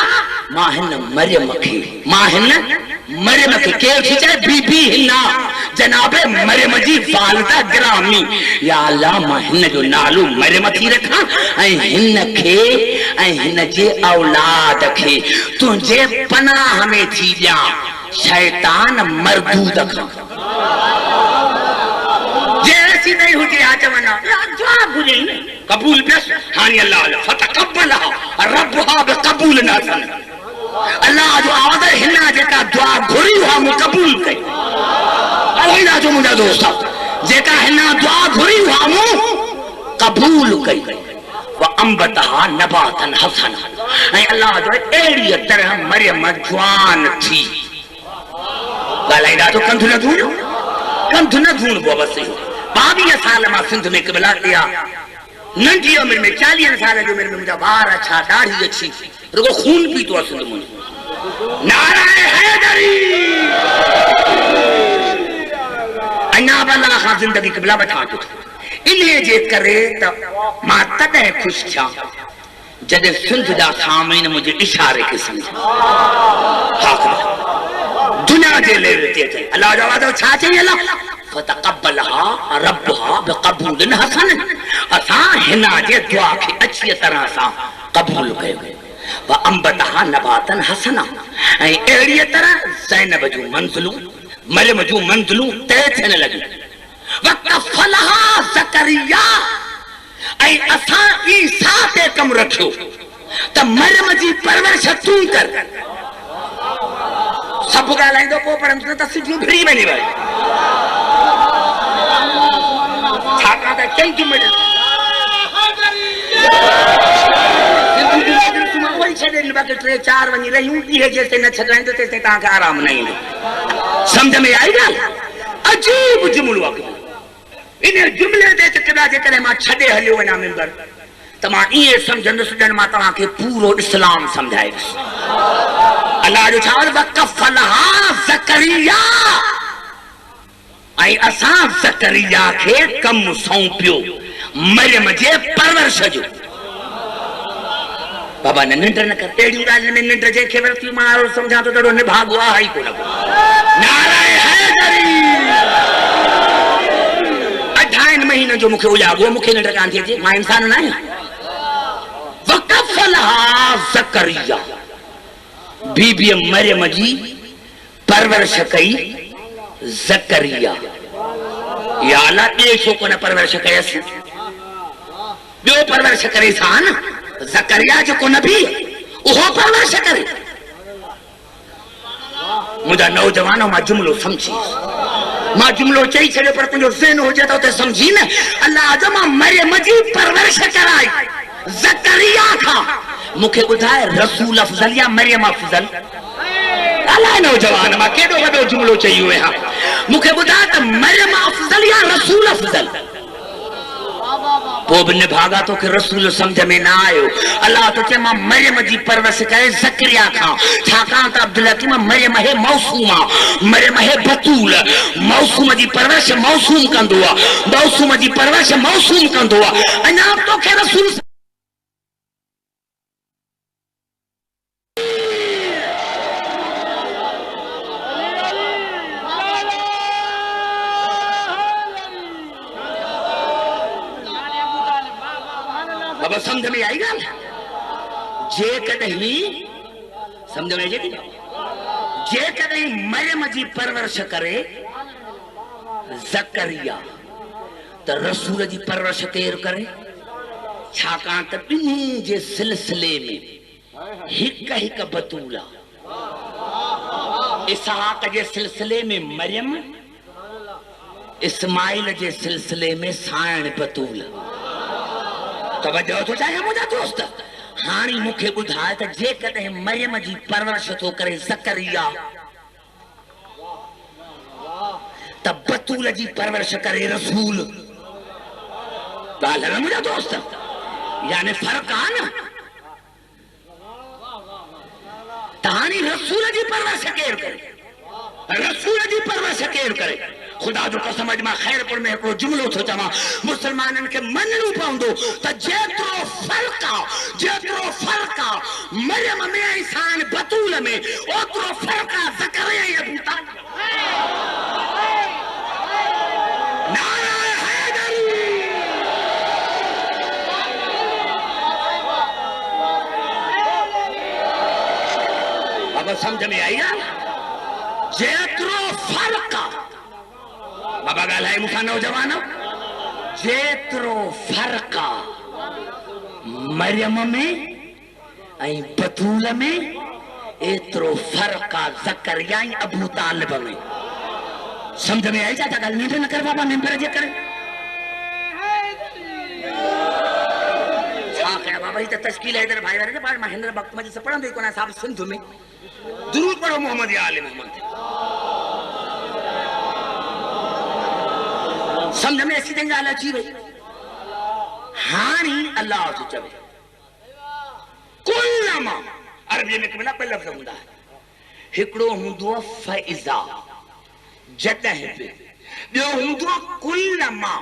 मां हिन मरियम खे केरु थी चए बीबी हिना जनाबे मरियम जी वालिदा गिरामी या अल्लाह मां हिन जो नालो मरियम थी रखां ऐं हिन खे ऐं हिन जे औलाद खे तुंहिंजे पनाह में थी ॾियां शैतान मरदूद खां जैसी नहीं हुई आ चवना जवाब घुरे कबूल बस हानी अल्लाह फतकब्बलहा रब्बहा बिकबूल नासन अल्लाह जो आवाज हिना जेका दुआ घुरी हुआ मु कबूल कई अल्लाह जो मुंहिंजा दोस्त जेका हिना दुआ घुरी हुआ मु कबूल कई व अंबतहा नबातन हसन ऐं अल्लाह जो एड़ी तरह मरियम जवान थी ॻाल्हाईंदा तो कंध न धूण बस 22 साल मां सिंध में क़िबला किया नंढी उम्र में 40 साल की उम्र में मुझा बार अच्छा दाढ़ी अच्छी रुगो खून पी तो सिंध में नाराए हैदरी अन्ना बला खा जिंदगी क़िबला बैठा तो इन्हें जे करे त मां तॾहिं खुश थिया जॾहिं सिंध जा सामीन मुझे इशारे के समझ दुनिया जे लेवल ते चई अल्लाह जो वादो छा चई अल्लाह फतक़ब्बलहा रब्बुहा बिक़बूलिन हसन असा हिना जे दुआ के अच्छी तरह सां कबूल कयो व अंबतहा नबातन हसना ऐं अहिड़ी तरह ज़ैनब जूं मंज़िलूं मरियम जूं मंज़िलूं तय थियण लॻियूं व कफ़लहा ज़करिया ऐं असां ईसा ते कम रखियो त मरियम जी परवरिश तूं कर सब ॻाल्हाईंदो पोइ पर त सिधियूं फिरी वञी वई छाकाणि त चंद मिनट बाक़ी 3-4 वञी रहियूं इहे जेसिताईं न छॾाईंदो तेसिताईं तव्हांखे आराम न ईंदो सम्झ में आई ॻाल्हि अजीब जुमिलो आहे इन जुमिले ते कॾहिं जेकॾहिं मां छॾे हलियो वञा मेंबर त मां ईअं सम्झंदुसि ॼण मां तव्हांखे पूरो इस्लाम सम्झाईंदुसि अल्लाह जो छा वक़फ़लहा ज़करिया ऐं असां ज़करिया खे कमु सौंपियो मरियम जे परवरिश जो बाबा न निंड न कर अहिड़ियूं ॻाल्हियुनि में निंड जंहिंखे वरिती मां सम्झां थो ॾाढो निभागो आहे ई कोन नाराए हैदरी 28 महीननि जो मूंखे उजाॻो मूंखे निंड कान थी अचे मां इंसान न आहियां वक़फ़लहा ज़करिया बीबी मरियम जी परवरिश कई ज़करिया या अल्लाह ॿिए छो कोन परवरिश कयसि ॿियो परवरिश करे सां न ज़करिया जेको नबी उहो परवरिश करे मुंहिंजा नौजवान मां जुमिलो सम्झी मां जुमिलो चई छॾियो पर तुंहिंजो ज़हन हुजे त उते सम्झी न अल्लाह जो मां मरियम जी परवरिश कराई ज़करिया खां मूंखे ॿुधाए रसूल अफ़ज़ल या मरियम अफ़ज़ल अलाए नौजवान मां केॾो वॾो जुमिलो चई हुए हा मूंखे ॿुधाए त मरियम अफ़ज़ल या रसूल अफ़ज़ल पोइ बि निभागा तोखे रसूल सम्झ में न आयो अल्लाह तो चए मां मरियम जी परवरिश करे ज़करिया खां छाकाणि त अब्दुल हकीम मरियम हे मौसूम आहे मरियम हे बतूल मौसूम जी परवरिश मौसूम कंदो आहे मौसूम जी परवरिश मौसूम कंदो आहे अञा तोखे रसूल समझ में आई ॻाल्हि जेकॾहिं समझ में अचे थी जेकॾहिं मरियम जी परवरिश करे ज़करिया त रसूल जी परवरिश केरु करे छाकाणि त ॿिन्ही जे सिलसिले में हिकु हिकु बतूल आहे इसहाक जे सिलसिले में मरियम इस्माइल जे सिलसिले में साइण बतूल तवज्जो थो चाहे मुंहिंजा दोस्त हाणे मूंखे ॿुधाए त जेकॾहिं मरियम जी परवरिश थो करे ज़करिया त बतूल जी परवरिश करे रसूल ॻाल्हि मुंहिंजा दोस्त यानी फ़र्क़ु आहे न त हाणे रसूल जी परवरिश केरु करे रसूल जी परवरिश केरु करे खुदा जो कसम अॼु मां ख़ैरपुर में हिकिड़ो जुमिलो थो चवां मुस्लमाननि खे मञणो पवंदो त जेतिरो फ़र्क़ु आहे मरियम में ऐं साण बतूल में ओतिरो फ़र्क़ु आहे ज़करिया ऐं अबू तालिब नाराए हैदरी बाबा समझ में आई ॻाल्हि जेतिरो फ़र्क़ु आहे बाबा ॻाल्हाए मूंखां नौजवान जेतिरो फ़र्क़ु आहे मरियम में ऐं बतूल में एतिरो फ़र्क़ु आहे ज़करिया ऐं अबू तालिब में समझ में आई चाचा ॻाल्हि निंड न कर बाबा मेंबर जे करे छा कयां बाबा ही त तश्कील हैदर भाई वारे बार मां हिन वक़्त में पढ़ंदो ई कोन साहब सिंध में दुरूद पढ़ो मोहम्मद या आले मोहम्मद समझ में अची ताईं ॻाल्हि अची वई हाणे अल्लाह जो चवे कुल्लमा अरबी में केवल ॿ लफ़्ज़ हूंदा हिकिड़ो हूंदो फ़इज़ा जॾहिं बि ॿियो हूंदो कुल्लमा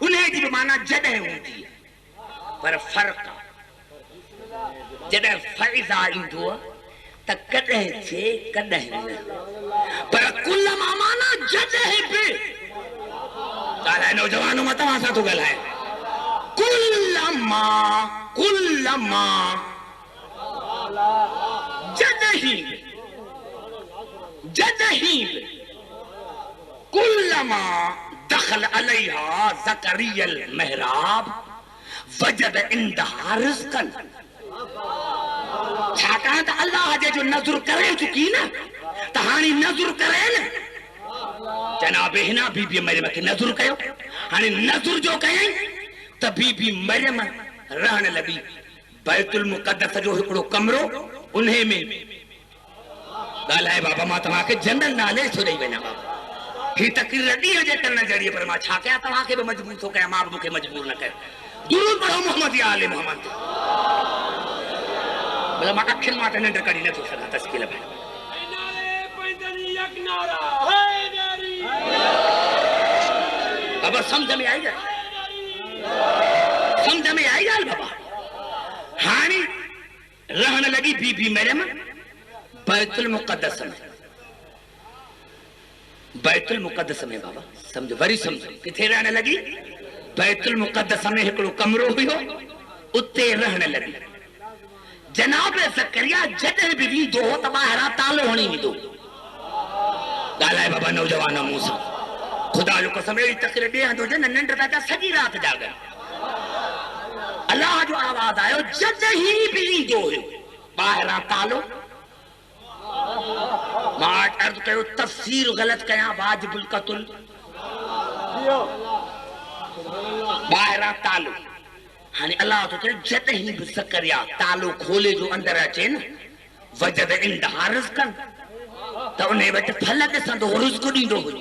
उन जी बि माना जॾहिं हूंदी पर फ़र्क़ु जॾहिं फ़ैज़ा ईंदो त कॾहिं थे कॾहिं न, पर कुल माना जॾहिं बि ॻाल्हाए नौजवानों मां तव्हां सां थो ॻाल्हायां। कुल मां जॾहिं कुल मां दखल अलैहा ज़करियल महराब वजद इंदहा रिज़्क़न। छाकाणि त अल्लाह जे जो नज़र करे चुकी न, त हाणे नज़र करे न जनाब हिना बीबी मरियम खे नज़र कयो। हाणे नज़र जो कयई त बीबी मरियम रहण लॻी बैतुल मुक़द्दस जो हिकिड़ो कमरो, उन्हे में ॻाल्हाए बाबा मां तव्हांखे जनरल नाले छो ॾेई वञा बाबा, ही तकरीर ॾींहं जे करण ज़रिए, पर मां छा कयां, तव्हांखे बि मजबूर थो कयां, मां बि मूंखे मजबूर न कयो। दुरूद पढ़ो मोहम्मद या आले मोहम्मद। भला मां अखियुनि मां त निंड कढी नथो सघां तस्कील भाई। बाबा समझ में आई ॻाल्हि, समझ में आई ॻाल्हि बाबा। हाणे रहण लॻी बीबी मरियम बैतुल मुक़द्दस में, बैतुल मुक़द्दस में बाबा समझ वरी समझ किथे रहण लॻी, बैतुल मुक़द्दस में हिकिड़ो कमरो हुयो, उते रहण लॻी। जनाब ज़करिया जॾहिं बि वेंदो हो त ॿाहिरां तालो हणी वेंदो। ॻाल्हाए बाबा नौजवान मूं सां, ख़ुदा जो कसम अहिड़ी तकरीर ॾियण थो न निंड था सॼी राति जाॻनि। अलाह जो आवाज़ आयो जॾहिं बि वेंदो हुयो ॿाहिरां तालो। मां अर्ज़ कयो तफ़सीर ग़लति कयां, वाजिबुल क़त्ल ॿाहिरां तालो। हाणे अलाह तो चए जॾहिं बि ज़करिया तालो खोले जो अंदर अचे न वजद इंदहा रिज़्क़न, त उन वटि फल ॾिसंदो हो, रिज़्क़ ॾींदो हुयो,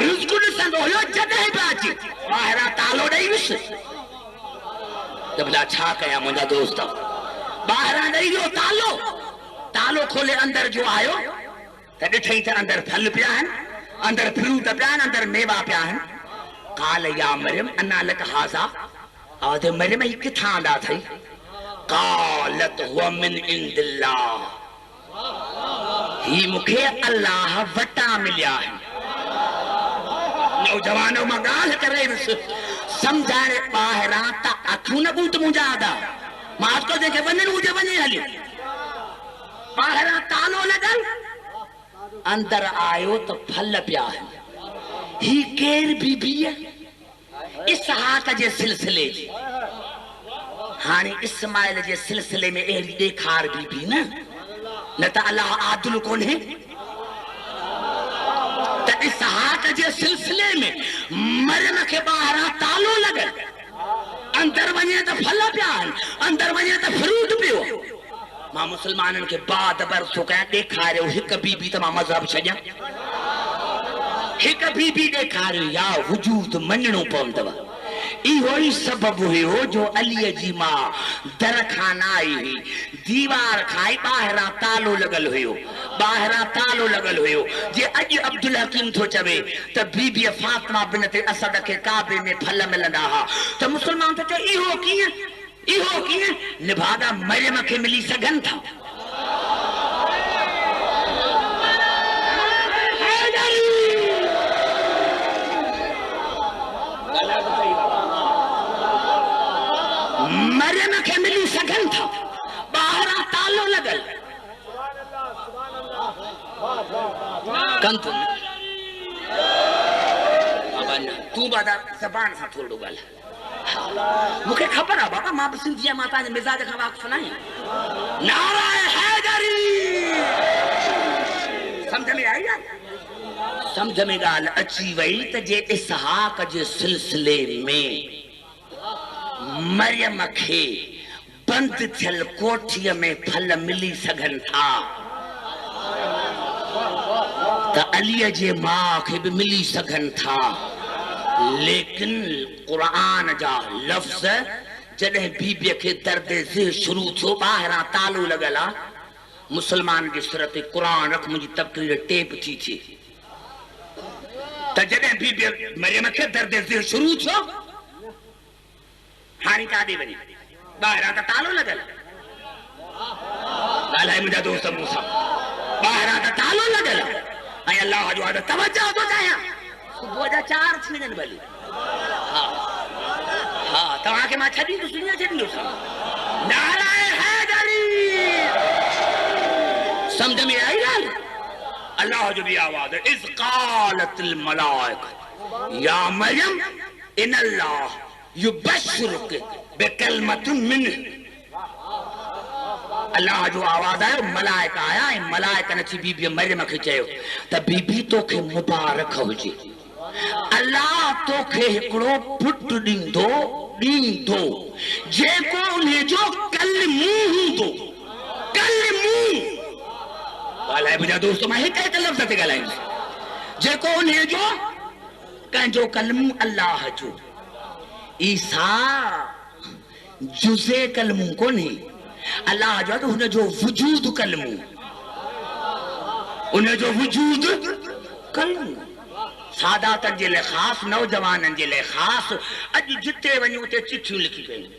रिज़्क़ ॾिसंदो हुयो। जॾहिं बि अचे ॿाहिरां तालो ॾेई वियुसि त भला छा कयां मुंहिंजा दोस्त, ॿाहिरां ॾेई वियो तालो, तालो खोले अंदर जो आयो त ॾिठई त अंदर फल पिया आहिनि, अंदर फ्रूट पिया आहिनि, अंदर मेवा पिया आहिनि। काल या मरियम अन्ना लक हाज़ा, आवाज़ मरियम ही किथां आंदा अथई? कालत हुआ मिन इंदिल्लाह, ही मूंखे अल्लाह वटां मिलिया आहिनि। नौजवानों मां ॻाल्हि करे वियुसि सम्झाइण ॿाहिरां त अखियूं न बूट मुंहिंजा आदा, मां अॼुकल्ह जंहिंखे वञणु हुजे वञे हलियो। ॿाहिरां तालो लॻल, अंदर आयो त फल पिया आहिनि। ही केर बीबीअ इसहाक जे सिलसिले जी, हाणे इस्माइल जे सिलसिले में अहिड़ी ॾेखार बीबी न त अल्लाह आदिल कोन्हे। त इसहाक जे सिलसिले में मरियम खे ॿाहिरां तालो लॻल, अंदर वञे त फल पिया आहिनि, अंदर वञे त फ्रूट पियो। मां मुसलमाननि खे बाद बरसो कयां, ॾेखारियो हिकु बीबी त मां मज़हब छॾियां, हिकु बीबी ॾेखारियो या वजूद मञणो पवंदव। इहो ई सबबु हुयो जो अलीअ जी मां दर खां न आई हुई, दीवार खाई ॿाहिरां तालो लॻल हुयो, ॿाहिरां तालो लॻल हुयो। जे अॼु अब्दुल हकीम थो चवे त बीबीअ फातिमा बिनत असद खे काबे में फल मिलंदा हुआ, त मुस्लमान थो चए इहो कीअं, इहो कीअं? लिबादा मरियम खे मिली सघनि था। मरियम खे मिली सघनि था, ॿाहिरां तालो लॻल। कंतु तूं बादा ज़बान सां थोरो ॻाल्हि, मूंखे ख़बर आहे बाबा, मां बि सिंधी मां तव्हांजे मिज़ाज खां वाक़ुफ़ न आहियां। नाराए हैदरी, सम्झ में आई आहे? सम्झ में ॻाल्हि अची वई त जे इसहाक जे सिलसिले में मरियम खे बंदि थियल कोठीअ में फल मिली सघनि था, त अलीअ जे माउ खे बि मिली सघनि था। लेकिन क़ुरान जा लफ़्ज़ जॾहिं बीबीअ खे दर्द ज़िह शुरू थियो, ॿाहिरां तालो लॻल आहे, मुसलमान जी सिर ते क़ुर रख, मुंहिंजी तक़रीर टेप थी थिए। त जॾहिं बीबीअ मरियम खे दर्द ज़िह शुरू थियो, हाणे काॾे वञे? ॿाहिरां त तालो लॻल ॻाल्हाए मुंहिंजा दोस्त मूंसां ॿाहिरां त तालो लॻल ऐं अलाह जो आदर तवजो थो चाहियां सुबुह जा 4 थी वञनि भली हा तव्हांखे मां छॾींदुसि न छॾींदुसि नाराए हैदरी समझ में आई ॻाल्हि अल्लाह जो भी आवाज है इज़ क़ालतिल मलाइका या मरियम इन्नल्लाह युबश्शिरुक बिकलमतिन मिन अल्लाह जो आवाज आयो मलाइका आया ऐं मलाइकनि अची बीबी मरियम खे चयो त बीबी तोखे मुबारक हुजे अल्लाह तोखे हिकिड़ो पुटु ॾींदो जेको उन्हे जो कलमू हूंदो कलमू ॻाल्हाए मुंहिंजा दोस्त मां हिकु हिकु लफ़्ज़ ते ॻाल्हाईंदुसि जेको उन्हे जो कंहिंजो कलमू अल्लाह जो ईसा जुज़े कलमू कोन्हे अल्लाह जो तो हुनजो वजूद कलमू हुनजो वजूद कलमू सादातन जे लिए ख़ासि नौजवाननि जे लिए ख़ासि अॼु जिते वञूं उते चिठियूं लिखी कयूं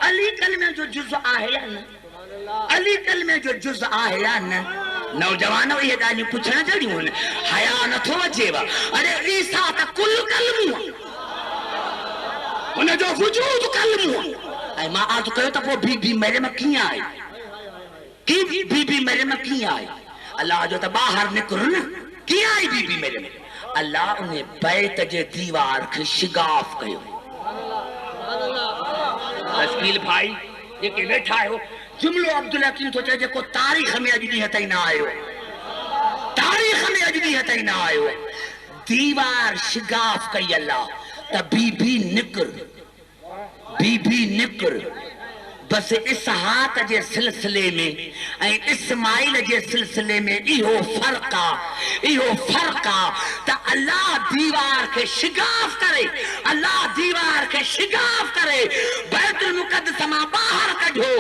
अली कलमे जो जुज़ आहे या न अली कलमे जो जुज़ आहे या न नौजवान इहे ॻाल्हियूं पुछण जहिड़ियूं आहिनि हया नथो अचेव अरे ईसा त कुल कलमू हुनजो वजूद कलमू ऐं मां अर्ज़ु कयो त पोइ बीबी मरियम कीअं आई की बीबी मरियम कीअं आई अल्लाह जो त ॿाहिरि निकिर न कीअं आई बीबी मरियम अल्लाह उन बैत जे दीवार खे शिगाफ कयो तस्कील भाई जेके वेठा आहियो जुमिलो अब्दुल हकीम थो चए जेको तारीख़ में अॼु ॾींहं ताईं न आयो तारीख़ में अॼु ॾींहं ताईं न आयो दीवार शिगाफ कई अल्लाह त बीबी निकर बस इसहाक जे सिलसिले में ऐं इस्माइल जे सिलसिले में इहो फर्क आ त अल्लाह दीवार के शिगाफ करे अल्लाह दीवार के शिगाफ करे बैतुल मुक़द्दस मां बाहर कढो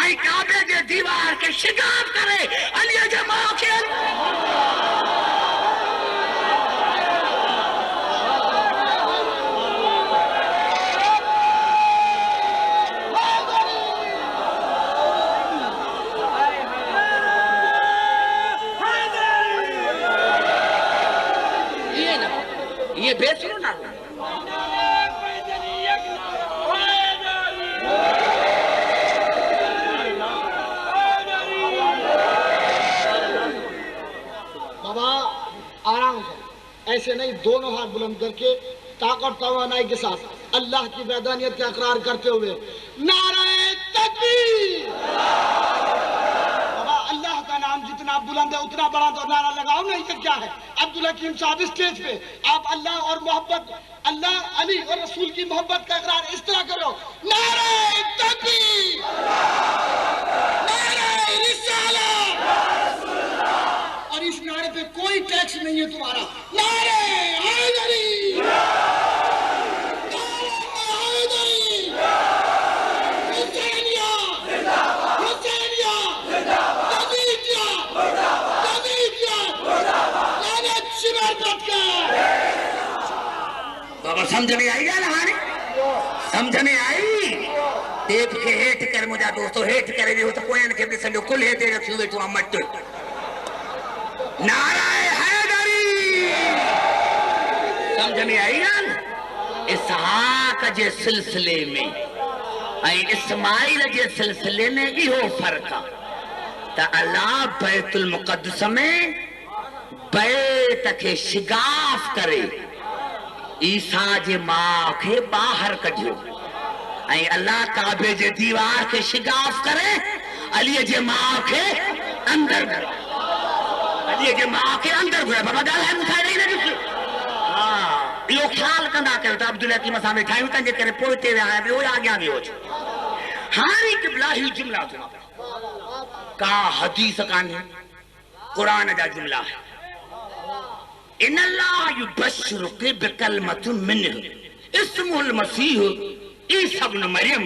ऐं काबे जे दीवार के शिगाफ करे अली जे मां खे ये बेचो ना बाबा आराम से ऐसे नहीं दोनों हाथ बुलंद करके ताकत तवानाई के साथ अल्लाह की वैदानियत का इकरार करते हुए नारे तकबीर बाबा अल्लाह का नाम जितना बुलंद है उतना बड़ा तो नारा लगाओ ना ये क्या है अब्दुल हकीम साहब स्टेज पे आप अल्लाह और मोहब्बत अल्लाह अली और रसूल की मोहब्बत का इकरार इस तरह करो नारे तकबीर नारे रिसालत और इस नारे पे कोई टैक्स नहीं है तुम्हारा नारे हैदरी बाबा समझ में आई ॻाल्हि हाणे समझ में आई टेप खे हेठि कर मुंहिंजा दोस्तो हेठि करे वियो त पोयनि खे बि सॼो कुल हेठि रखी वेठो आहे मट नाराए हैदरी समझ में आई ॻाल्हि इसहाक जे सिलसिले में ऐं इस्माइल जे सिलसिले में इहो फ़र्क़ु आहे त अल्लाह बैतुल मुक़द्दस में बैत खे शिगाफ करे ईसा जे मां खे ॿाहिरि कढियो ऐं अल्लाह काबे जे दीवार खे शिगाफ करे अलीअ जे मां खे अंदर अलीअ जे मां खे अंदर घुराए बाबा ॻाल्हाए मूंखां ॾेई न ॾिस हा इहो ख़्यालु कंदा कयो त अब्दुल हकीम असां वेठा आहियूं तंहिंजे करे पोइ हिते विया ॿियो या अॻियां वियो हाणे क़िबला ही जुमिला थो का हदीस कान्हे क़ुरान जा जुमिला है इन अल्लाह युबश्शिरुक बिकलमतिन मिन्हु इस्मुल मसीह ईसा इब्न मरियम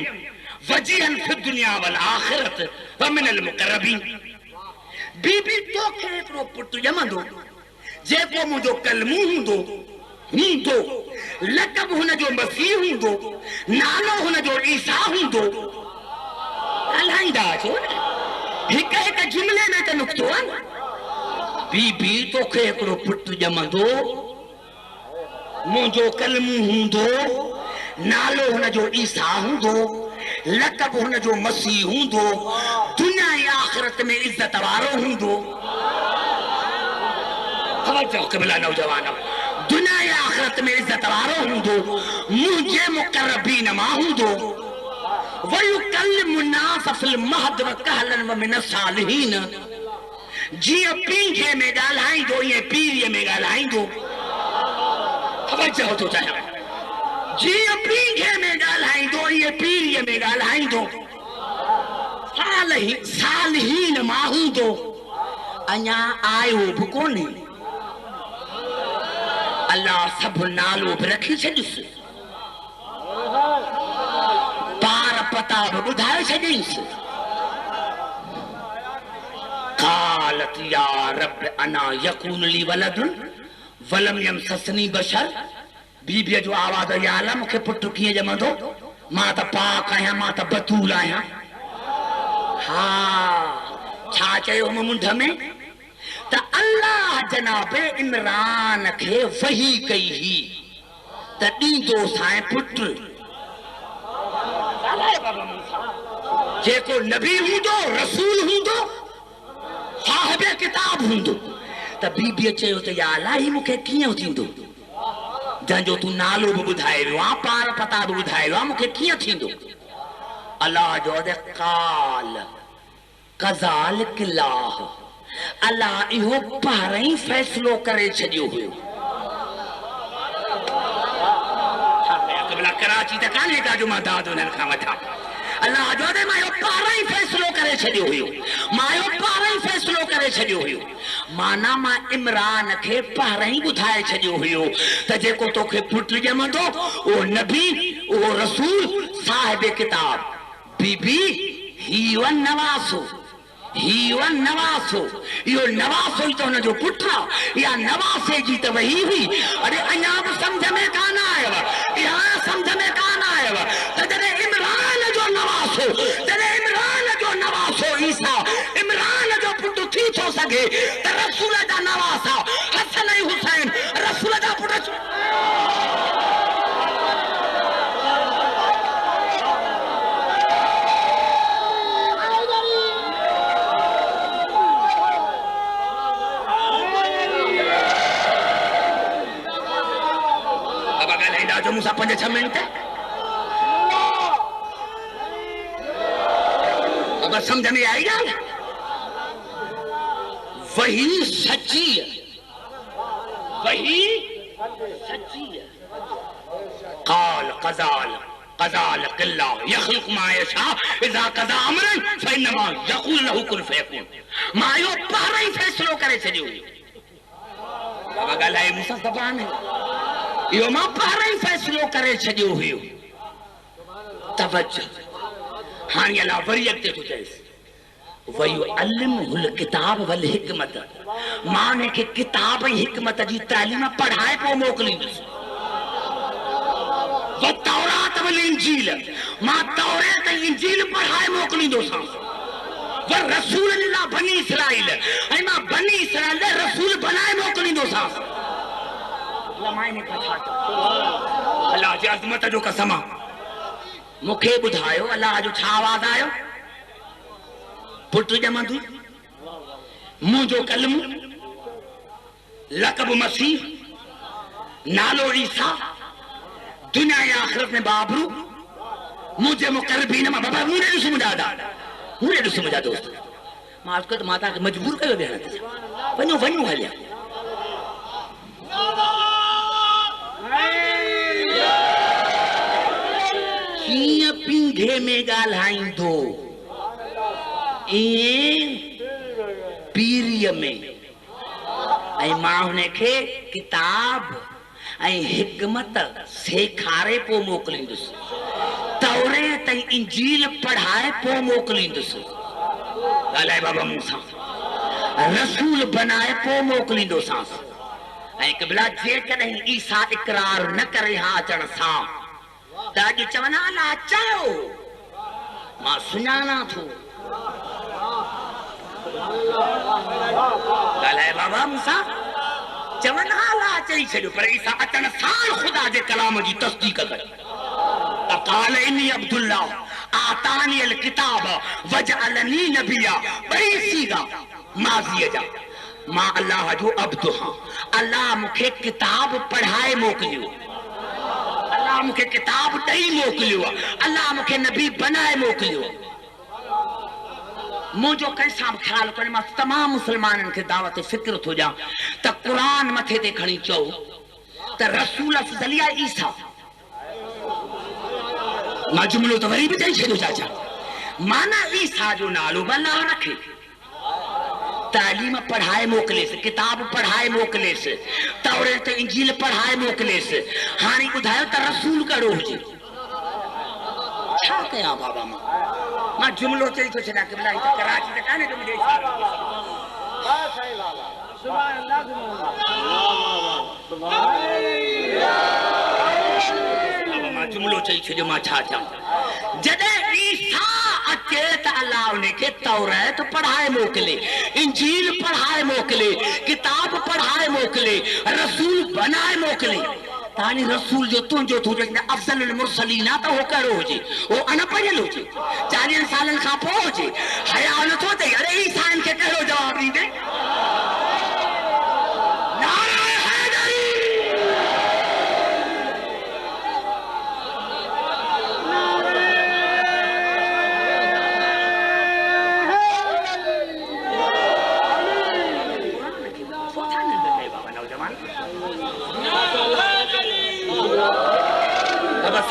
वजीहन फिद दुनिया वल आखिरत व मिनल मुकर्रबीन बीबी तोखे हिकिड़ो पुटु ॼमंदो जेको मुंहिंजो कलमू हूंदो लक़ब हुनजो मसीह हूंदो नालो हुनजो ईसा हूंदो ॻाल्हाईंदा अचो न हिक हिक जुमिले में त नुक्तो आहे न बीबी तोखे हिकिड़ो पुटु ॼमंदो मुंहिंजो कलमू हूंदो नालो हुनजो ईसा हूंदो लक़ब हुनजो मसीह हूंदो दुनिया ऐं आख़िरत में इज़त वारो हूंदो तवज्जो क़िबला नौजवान दुनिया ऐं आख़िरत में इज़त वारो हूंदो मुंहिंजे मुक़र्रबीन मां हूंदो वयुकल्लिमु नास फ़िल महद व कहलन व मिन सालिहीन जीअं पींघे में ॻाल्हाईंदो ईअं पीरीअ में ॻाल्हाईंदो तवज्जो थो चाहियां जीअं पींघे में ॻाल्हाईंदो ईअं पीरीअ में ॻाल्हाईंदो सालिहीन मां हूंदो अञा आयो बि कोन्हे अल्लाह सभु नालो बि रखी छॾियुसि पार पता बि ॿुधाए छॾियईंसि क़ालत या रब अना यकून ली वलदुन वलम यमससनी बशर बीबीअ जो आवाज़ या अल्लाह मूंखे पुटु कीअं ॼमंदो मां त पाक आहियां मां त बतूल आहियां हा छा चयो मुंड में त अल्लाह जनाब इमरान खे वही कई ही त ॾींदो साईं पुटु जेको नबी हूंदो रसूल हूंदो साहिब किताब हूंदो त बीबीअ चयो त या अल्लाह ही मूंखे कीअं थींदो जंहिंजो तूं नालो बि ॿुधाए वियो आहे पार पता बि ॿुधाए वियो आहे मूंखे कीअं थींदो अल्लाह जो काल कज़ालिक अल्लाह अल्लाह इहो पारां ई फ़ैसिलो करे छॾियो हुयो कराची त कान्हे का जो मां दाद उन्हनि खां वठां अल्लाह जो मां इहो पारां ई फ़ैसिलो करे छॾियो हुयो मां इहो पारां ई फ़ैसिलो करे छॾियो हुयो माना मां इमरान खे पारां ई ॿुधाए छॾियो हुयो त जेको तोखे पुटु ॼमंदो उहो नबी उहो रसूल साहिब किताब बीबी हीउ नवासो हीउ नवासो इहो नवासो ई त हुनजो पुटु आहे इहा नवासे जी त वही हुई अरे अञा बि सम्झ में कान आयव इहा सम्झ में कान आयव त जॾहिं इमरान जो नवासो ईसा इमरान जो पुटु थी थो सघे त रसूल जा नवासा हसन ऐं हुसैन रसूल जा पुट जो मूंसां 5-6 मिनट अब समझ में आई ॻाल्हि वही सच्ची है काल कज़ाल क़िल्ला यख़्लुक़ु मा यशा इज़ा क़ज़ा अमरन फ़इन्नमा यक़ूलु लहू कुन फ़यकून मां इहो पारां ई फ़ैसिलो करे छॾियो बाबा ॻाल्हाए मूंसां ज़बान इहो मां पारां ई फ़ैसिलो करे छॾियो हुयो तवज्जो हाणे अलाह वरी अॻिते थो चएसि वयुअल्लिमुहुल किताब वल हिकमत मां उनखे किताब ऐं हिकमत जी तालीम पढ़ाए पोइ मोकिलींदुसि तौरात वल इंजील मां तौरात ऐं इंजील पढ़ाए मोकिलींदोसांसि रसूल लिला बनी इसराइल ऐं मां बनी इसराइल रसूल बनाए मोकिलींदोसांसि अल्लाह जी अज़मत जो कसम मूंखे ॿुधायो अल्लाह जो छा आवाज़ आयो पुटु ॼमंदो मुंहिंजो कलमु लक़ब मसीह नालो ईसा दुनिया ऐं आख़िरत में बाबरू मुंहिंजे मुक़र्रबीन मां बाबा मूं ॾिसो मुंहिंजा दादा मूं ॾिसो मुंहिंजा दोस्त मां तव्हांखे मजबूर कयो वेहण ते वञो हलिया कीअं पींघे में ॻाल्हाईंदो ईअं पीरीअ में ऐं मां हुनखे किताब ऐं हिकमत सेखारे पोइ मोकिलींदुसि तौरेत ऐं इंजील पढ़ाए पोइ मोकिलींदुसि ॻाल्हाए बाबा मूंसां रसूल बनाए पोइ मोकिलींदोसांसि ऐं क़िबला जेकॾहिं ईसा इक़रार न करे हा अचण सां त अॼु चवनि अलाह चयो मां सुञाणा थो ॻाल्हाए बाबा मूंसां चवनि हाला चई छॾियो पर ईसा अचण सां ख़ुदा जे कलाम जी तस्दीक करी अकाल इनी अब्दुल्ला आतानी अल किताब वजअलनी नबिया ॿई सीगा माज़ीअ जा मां अल्लाह जो अब्दु हां अल्लाह मूंखे किताब पढ़ाए मोकिलियो अल्लाह मूंखे किताब ॾेई मोकिलियो अल्लाह मूंखे नबी बनाए मोकिलियो मुझो कैसा ख्याल करे मां तमाम मुसलमानन के दावत फिक्र थो ॾियां त कुरान मथे ते खणी चओ त रसूल अफज़लिया ईसा मां जुमलो तो वरी भी चई छॾियो चाचा माना ईसा जो नालो अल्लाह रखे तालीम पढ़ाए मोकिलेस किताब पढ़ाए मोकिलेस तौरात इंजील पढ़ाए मोकिलेस हाणे ॿुधायो त रसूल कहिड़ो हुजे छा कयां बाबा मां जुमलो चई थो छॾियां कि भला हिते कराची त कान्हे जो मुंहिंजे मां जुमलो चई छॾियो मां छा चवां जॾहिं ईसा अचे त अल्लाह उनखे तौरात पढ़ाए मोकिले इंजील पढ़ाए मोकिले किताब पढ़ाए मोकिले रसूल बनाए मोकिले तानी रसूल जो तुंहिंजो तूं जेके अफ़ज़ल मुरसलीन आहे त हो कहिड़ो हुजे हो अनपढ़ियल हुजे 40 सालनि खां पोइ हुजे हया नथो अथई अरे ईसा खे कहिड़ो जवाबु ॾींदे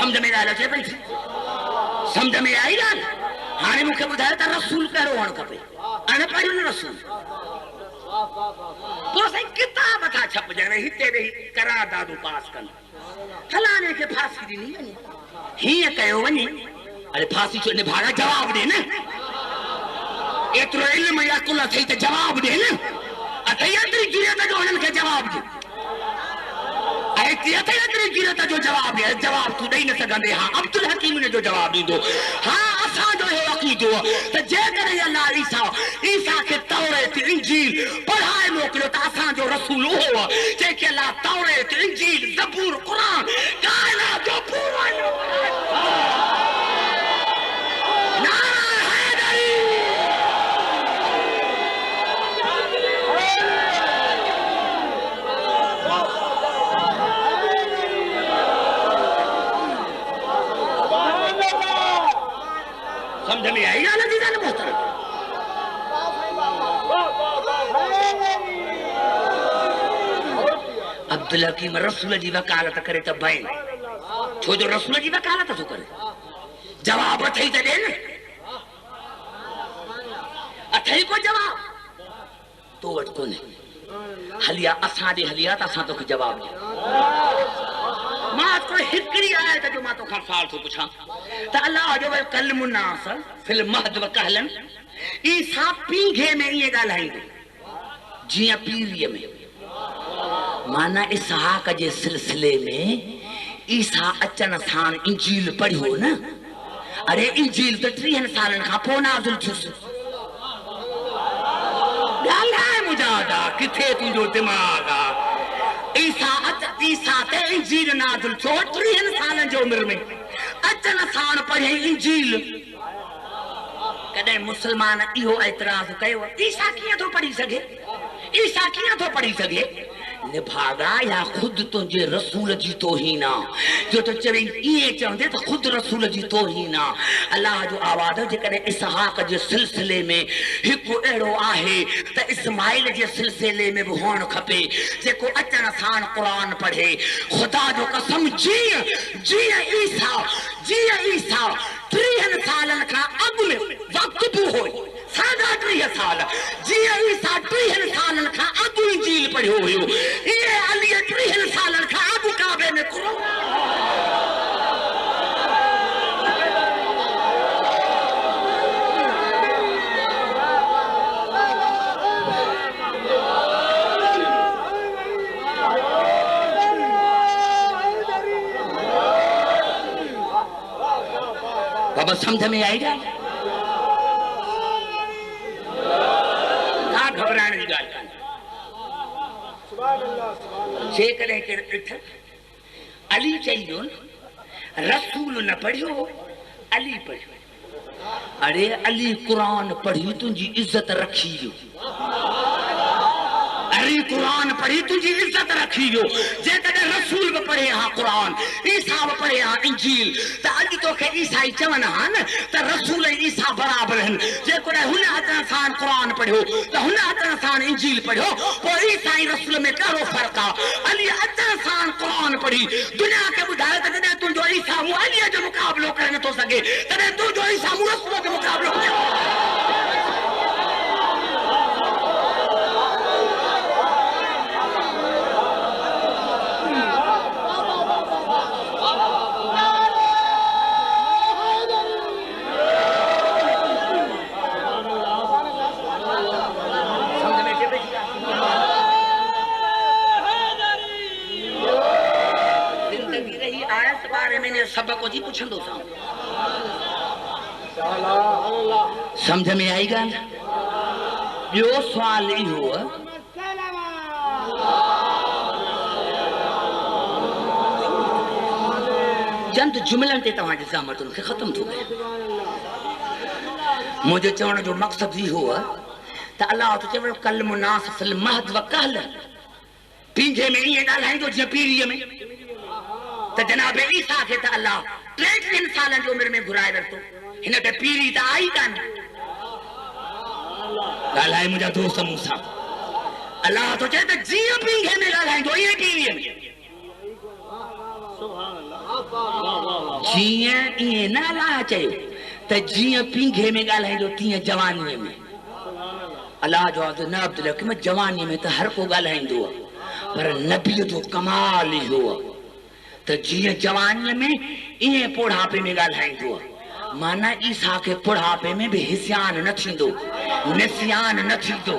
समझ में ॻाल्हि अचे पई समझ में आई ॻाल्हि हाणे मूंखे ॿुधायो त रसूल कहिड़ो हुअणु खपे अनपढ़ियल रसूल पोइ साईं किताब था छपजनि हिते वेही करारदादूं पास कनि फलाणे खे फांसी ॾिनी वञे हीअं कयो वञे अरे फांसी छो निभाड़ा जवाब ॾे न एतिरो इल्म या कुल अथई त जवाब ॾे न अथई एतिरी जुरियत जो हुननि खे जवाब ॾे जो जवाब है जवाब तू ॾेई न सघंदे हाँ अब्दुल हकीम ने जो जवाब ॾींदो हाँ असांजो इहो अक़ीदो त जेकर अल्लाह ईसा खे तौरात इंजील पढ़ाए मोकिलियो त असांजो रसूल उहो जेके अल्लाह तौरात इंजील ज़बूर क़ुरान काइनात जो पूरो समझ में आई गाल जी गाल मोहतरम अब्दुल हकीम रसूल जी वकालत करे त भई छो जो रसूल जी वकालत थो करे जवाब अथई त ॾे न अथई को जवाब तो वटि कोन्हे हलिया असां ॾे हलिया त असां तोखे जवाब ॾियूं मां कोई हिकड़ी आयत जो मां तोखां सवाल थो पुछां त अल्लाह जो कलमु नास फिल महद व कहलन ईसा पींघे में ये ॻाल्हाईंदो जीअं पीरीअ में माना इसहाक जे सिलसिले में ईसा अचण सां इंजील पढ़ियो न अरे इंजील त 30 सालनि खां पोइ नाज़िल थियुसि ॻाल्हाए मुजादा किथे तुंहिंजो दिमाग़ आहे ईसा ते इंजील नाज़िल थियो 30 सालनि जी उमिरि में अचण सां पढ़े इंजील कॾहिं मुसलमान इहो एतिराज़ कयो ईसा कीअं थो पढ़ी सघे ईसा कीअं थो पढ़ी सघे निभागा या खुद तुझे रसूल जी तौहीन जो तो चवे ये चवंदे तो खुद रसूल जी तौहीन अल्लाह जो आवाज़ जेकॾहिं इसहाक जे सिलसिले में हिकु अहिड़ो आहे त इस्माइल जे सिलसिले में बि हुअणु खपे जेको अचण सां क़ुरान पढ़े ख़ुदा जो कसम जीअं ईसा 30 सालनि खां अॻु में वक़्तु बि हो 30 साल जीअं ईसा 30 सालनि खां अॻु इंजील पढ़ियो हुयो ये अली 30 सालनि खां अॻु काबे में क़ुरान बाबा समझ में आएगा जेकॾहिं केरु ॾिठ अली चईंदो न रसूल न पढ़ियो अली पढ़ियो। अरे अली कुरान पढ़ी तुझी इज्जत रखी जो। अली कुरान पढ़ी तुझी इज्जत रखी जो। जेकॾहिं रसूल भी पढ़े हाँ कुरान, ईसा भी पढ़े हाँ इंजील, त अॼु तोखे ईसाई चवनि हा न त रसूल ईसा बराबरि आहिनि। जेकॾहिं हुन अचण सां कुरान पढ़ियो त हुन अचण सां इंजील पढ़ियो, पोइ ईसा ऐं रसूल में कहिड़ो फ़र्क़ु आहे? अली अचण सां कुरान पढ़ी दुनिया खे ॿुधाए त जॾहिं तुंहिंजो ईसा मूं अलीअ जो मुक़ाबिलो करे नथो सघे, तॾहिं तुंहिंजो ईसा मूं रसूल जो मुक़ाबिलो कयो। सबक जी पुछंदो था, समझ में आई गाल? ॿियो सवाल इहो चंद जुमलनि ते तव्हांजे ज़हमतुनि खे ख़त्म थो कयां। मुंहिंजे चवण जो मक़सदु इहो त अलाह तो चवे कल मुनास फिल महद व कहल, पींझे में ईअं ॻाल्हाईंदो जीअं पीढ़ीअ में। त जनाब ईसा खे त अलाह 33 सालनि जी उमिरि में घुराए वरितो, हिन ते पीढ़ी त आई कान। ॻाल्हाए मुंहिंजा दोस्त मूं सां, अलाह तो चए त जीअं पींघे में ॻाल्हाईंदो ईअं पीढ़ीअ में। जीअं ईअं न अलाह चयो त जीअं पींघे में ॻाल्हाईंदो तीअं जवानीअ में। अलाह जो न अब्दुल हकीम जवानीअ में त हर को ॻाल्हाईंदो आहे, पर नबीअ जो कमाल इहो आहे त जीअं जवानीअ में ईअं बुढ़ापे में ॻाल्हाईंदो आहे। माना ईसा खे बुढ़ापे में भी हिस्यान न थींदो, निस्यान न थींदो।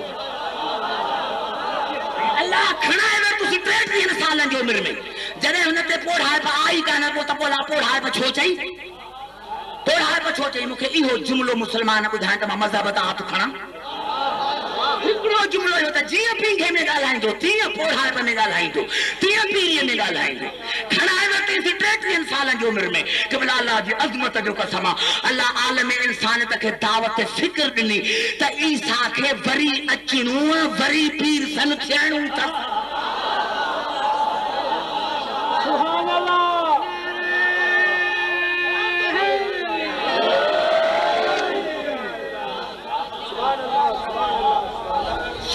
अल्लाह खणाए वरितुसि 33 सालनि जी उमिरि में, जॾहिं हुन ते बुढ़ापा आई कान पोइ त पोइ बुढ़ापा छो चई? बुढ़ापा छो चई? मूंखे इहो जुमिलो मुस्लमान ॿुधाइनि त मां मज़हब तां हथु खणां। हिकिड़ो जुमिलो इहो त जीअं पींघे में ॻाल्हाईंदो तीअं बुढ़ापे में ॻाल्हाईंदो, तीअं पीढ़ीअ में ॻाल्हाईंदो। खणाए वरितईं 33 सालनि जी उमिरि में कि भला अलाह जी अज़मत जो कसम आहे, अलाह आलम इंसानियत खे दावत फ़िक्र ॾिनी त ईसा खे वरी अचणो, वरी पीर सन थियणो अथसि।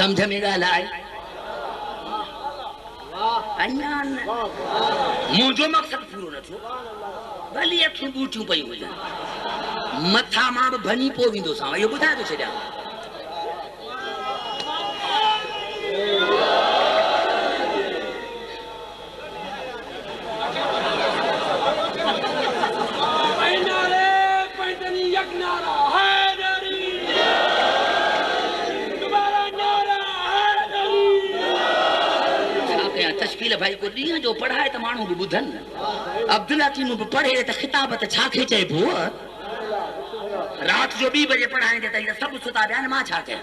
समझ में ॻाल्हि आहे? अञा मुंहिंजो मक़सदु पूरो न थियो, भली अखियूं ॿूटियूं पयूं हुजनि, मथां मां बि भञी पोइ वेंदोसांव, इहो ॿुधाए थो छॾियां। तशकील भाई को ॾींहं जो पढ़ाए त माण्हू बि ॿुधनि। अब्दुल्ला तीनू बि पढ़े त ख़िताब त छा खे चइबो? राति जो 2 बजे पढ़ाएंगे त इहे सभु सुता पिया आहिनि, मां छा कयां?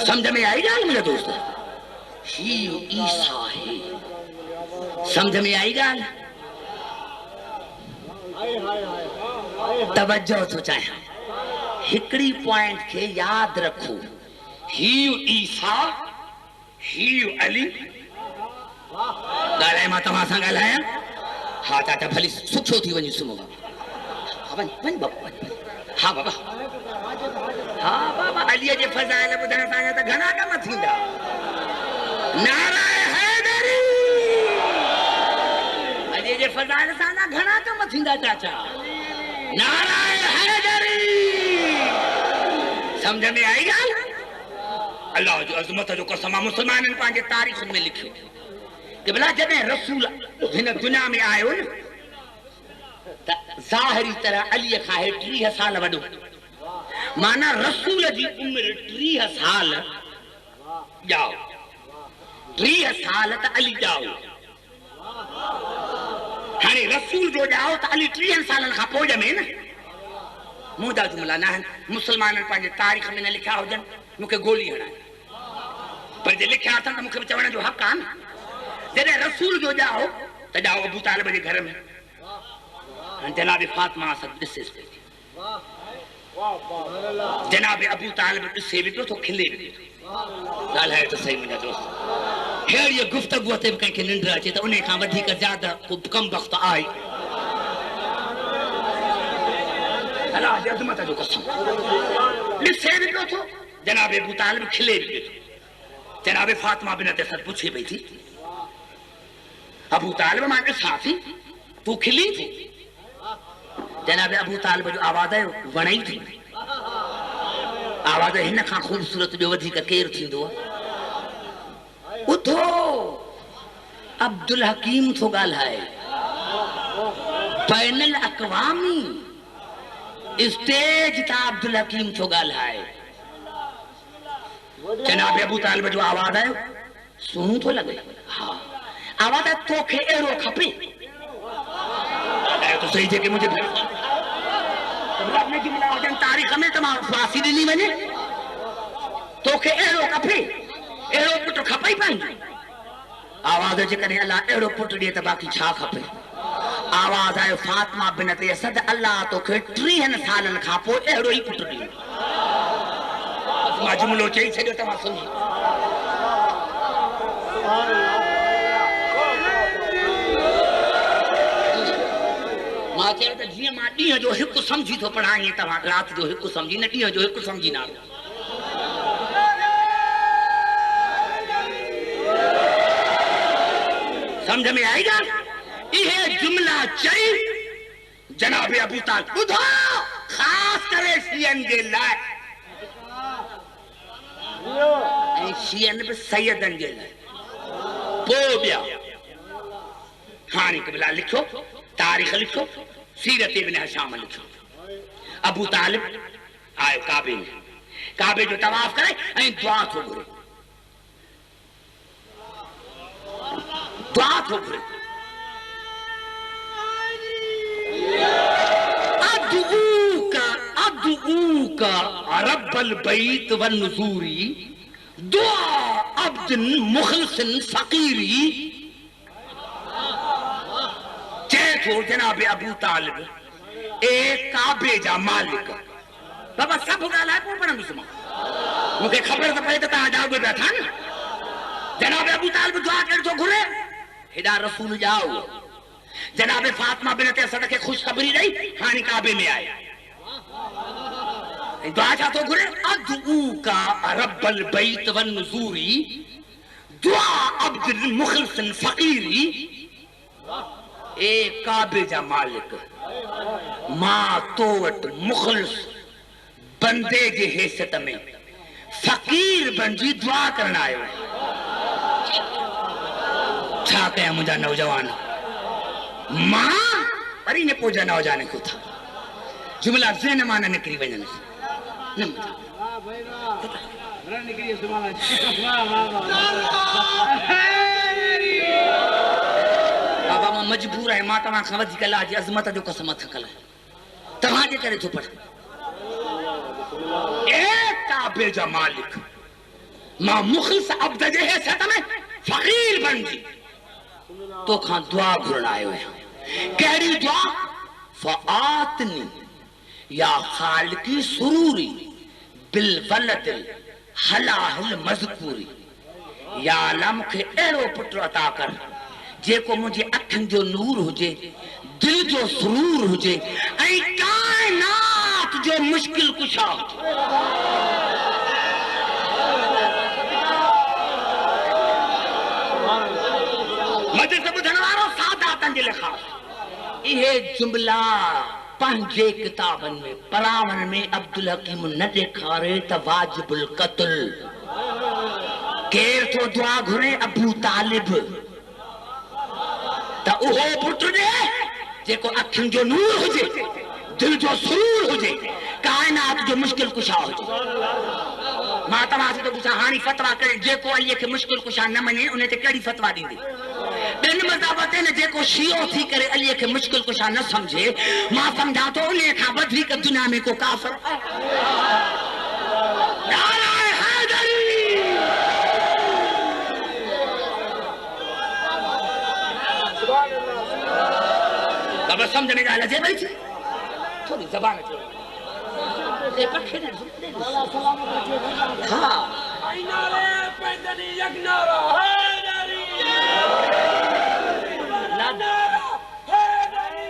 समझ में आई ॻाल्हि मुंहिंजा दोस्त? ही ईसा आहे। समझ में आई ॻाल्हि? तवज्जो थो चाहियां, हिकिड़ी पॉइंट खे यादि रखो, ही ईसा ही अली। ॻाल्हाए मां तव्हां सां ॻाल्हायां? हा चाचा भली सुठो थी वञी सुम्हो बाबा। हा वञ वञ बाबा वञ। हा बाबा, हा बाबा अलीअ जे फज़ाइल ॿुधण सां त घणा कम थींदा। नाराए हैदरी, अलीअ जे फज़ाइल सां घणा कम थींदा चाचा। नाराए हैदरी। समझ में आई ॻाल्हि? अल्लाह जो अज़मत जो कसम मुसलमाननि पंहिंजे तारीख़ में लिखियो कि भला जॾहिं रसूल हिन दुनिया में आयो न त ज़ाहिरी तरह अलीअ खां 30 साल वॾो, माना रसूल जी उमिरि 30 साल ॼाओ, 30 साल त अली ॼाओ। हाणे रसूल जो ॼाओ त अली 30 सालनि खां पोइ ॼमे न। मुंहिंजा जुमिला न आहिनि, मुसलमाननि पंहिंजे तारीख़ में न लिखिया हुजनि, मूंखे गोली हणाए। पर जे लिखिया अथनि त मूंखे बि चवण जो हक़ आहे न। जॾहिं रसूल जो ॼाओ त ॼाओ अबू तालिब जे घर में जनाब फातिमा सब ॾिसे पई। जनाब अबू तालिब ॾिसे बि पियो थो खिले बि पियो। ॻाल्हाए त सही मुंहिंजा दोस्त। अहिड़ी गुफ़्तगूअ ते बि कंहिंखे निंड अचे त उन खां वधीक ज्यादा को कम वक़्तु आहे। अलाह जी अज़मत जो कसम ॾिसे बि पियो थो जनाब अबू तालिब खिले बि पियो। जनाब फातिमा बिन ते सर पुछे पई थी अबू तालिब मां ॾिसां थी तूं खिली थी? जनाब अबू तालिब जो आवाज़ आयो वणई थी। आवाज़ हिन खां ख़ूबसूरत ॿियो वधीक केरु थींदो? उथो अब्दुल हकीम थो ॻाल्हाए। बैनुल अक़वामी स्टेज तां अब्दुल हकीम थो ॻाल्हाए। जनाब अबू तालिब जो आवाज़ आयो सुहिणो थो लॻे? हा। आवाज़ आहे तोखे अहिड़ो खपे? तो सही जेके मुझे तारीख़ में त मां फांसी ॾिनी वञे। तोखे अहिड़ो खपे? अहिड़ो पुटु खपे ई पंहिंजो। आवाज़ जेकॾहिं अलाह अहिड़ो पुटु ॾिए त बाक़ी छा खपे? आवाज़ आयो फातिमा बिन ते असद अलाह तोखे 30 सालनि खां पोइ अहिड़ो ई पुटु ॾिए। मां जुमिलो चई छॾियो तव्हां सुनी। मां चयो त जीअं मां ॾींहं जो हिकु सम्झी थो पढ़ां ईअं तव्हां राति जो हिकु सम्झी न ॾींहं जो हिकु सम्झी न। समझ में आई ॻाल्हि? इहे जुमिला चई जनाब अबू तालिब ॿुधो ख़ासि करे शियनि जे लाइ ऐं शियनि बि सैयदनि जे लाइ। पोइ ॿिया हाणे क़बिला लिखो तारीख़ लिखो सीरत इब्न हिशाम लिखो। अबू तालिब आयो काबे में। काबे जो तवाफ करे ऐं दुआ थो घुरे। दुआ थो घुरे। अदऊका रब्बल बैत वन नुज़ूरी दुआ अब्दन मुखलिसन फकीरी। चए जनाब अबू तालिब ए काबे जा मालिक। बाबा सब ॻाल्हाए पोइ पढ़ंदुसि मां। मूंखे ख़बर त पए त तव्हां ॼाओ पिया था न। जनाब अबू तालिब दुआ करण थो घुरे। हेॾा रसूल ॼाओ जनाब फातिमा बिन ते असद खे ख़ुशख़बरी ॾेई हाणे काबे में आया। दुआ छा थो घुरे? अदऊका रब्बल बैत वन नुज़ूरी दुआ अब्दुल मुखलिसन फकीरी। ए काबे जा मालिक मां तो वटि मुखलिस बंदे जे हैसियत में फकीर बणजी दुआ करण आयो आहियां। छा कयां मुंहिंजा नौजवान? मां वरी ने पोइ जा नौजवान को था जुमिला ज़हन मां न निकिरी वञनि। बाबा मां मजबूर आहियां। मां तव्हां खां वधीक अलाह जी अज़मत जो कसम थकल आहियां। तव्हांजे करे थो पढ़। ए काबे जा मालिक मां मुखलिस अब्द जे हैसियत में फकीर बणजी तोखां दुआ घुरण आयो आहियां। कहिड़ी दुआ? फ़आतनी या ख़ालिक़ी सुरूरी बिल वलदिल हलाहिल मज़कूरी। या अल्लाह मूंखे अहिड़ो पुटु अता कर जेको मुंहिंजे अखियुनि जो नूर हुजे, दिल जो सुरूर हुजे ऐं काइनात जो मुश्किल कुशा हुजे। मजलिस ॿुधण वारो सादातनि जे लिखा इहे जुमिला पंहिंजे किताबनि में पढ़ावण में अब्दुल हकीम न ॾेखारे त वाजिबुल क़त्ल। केर थो दुआ घुरे? अबू तालिब। त उहो पुटु ॾे जेको अखियुनि जो नूर हुजे, दिल जो सुरूर हुजे, काइनात जो मुश्किल कुशा हुजे। मां तव्हां सां पुछां हाणे फतवा करे जेको अलीअ खे मुश्किल कुशा न मञे उन ते कहिड़ी फतवा ॾींदी? ॿिनि मज़हब ते न जेको शियो थी करे अलीअ खे मुश्किल कुशा न सम्झे मां सम्झां थो उन खां वधीक दुनिया में को काफ़िर आहे। तो समझ में ॻाल्हि अचे पई थी थोड़ी ज़बान अचे ले पखे न हाँ नारे पैदनी यगनारा हैदरी नारा हैदरी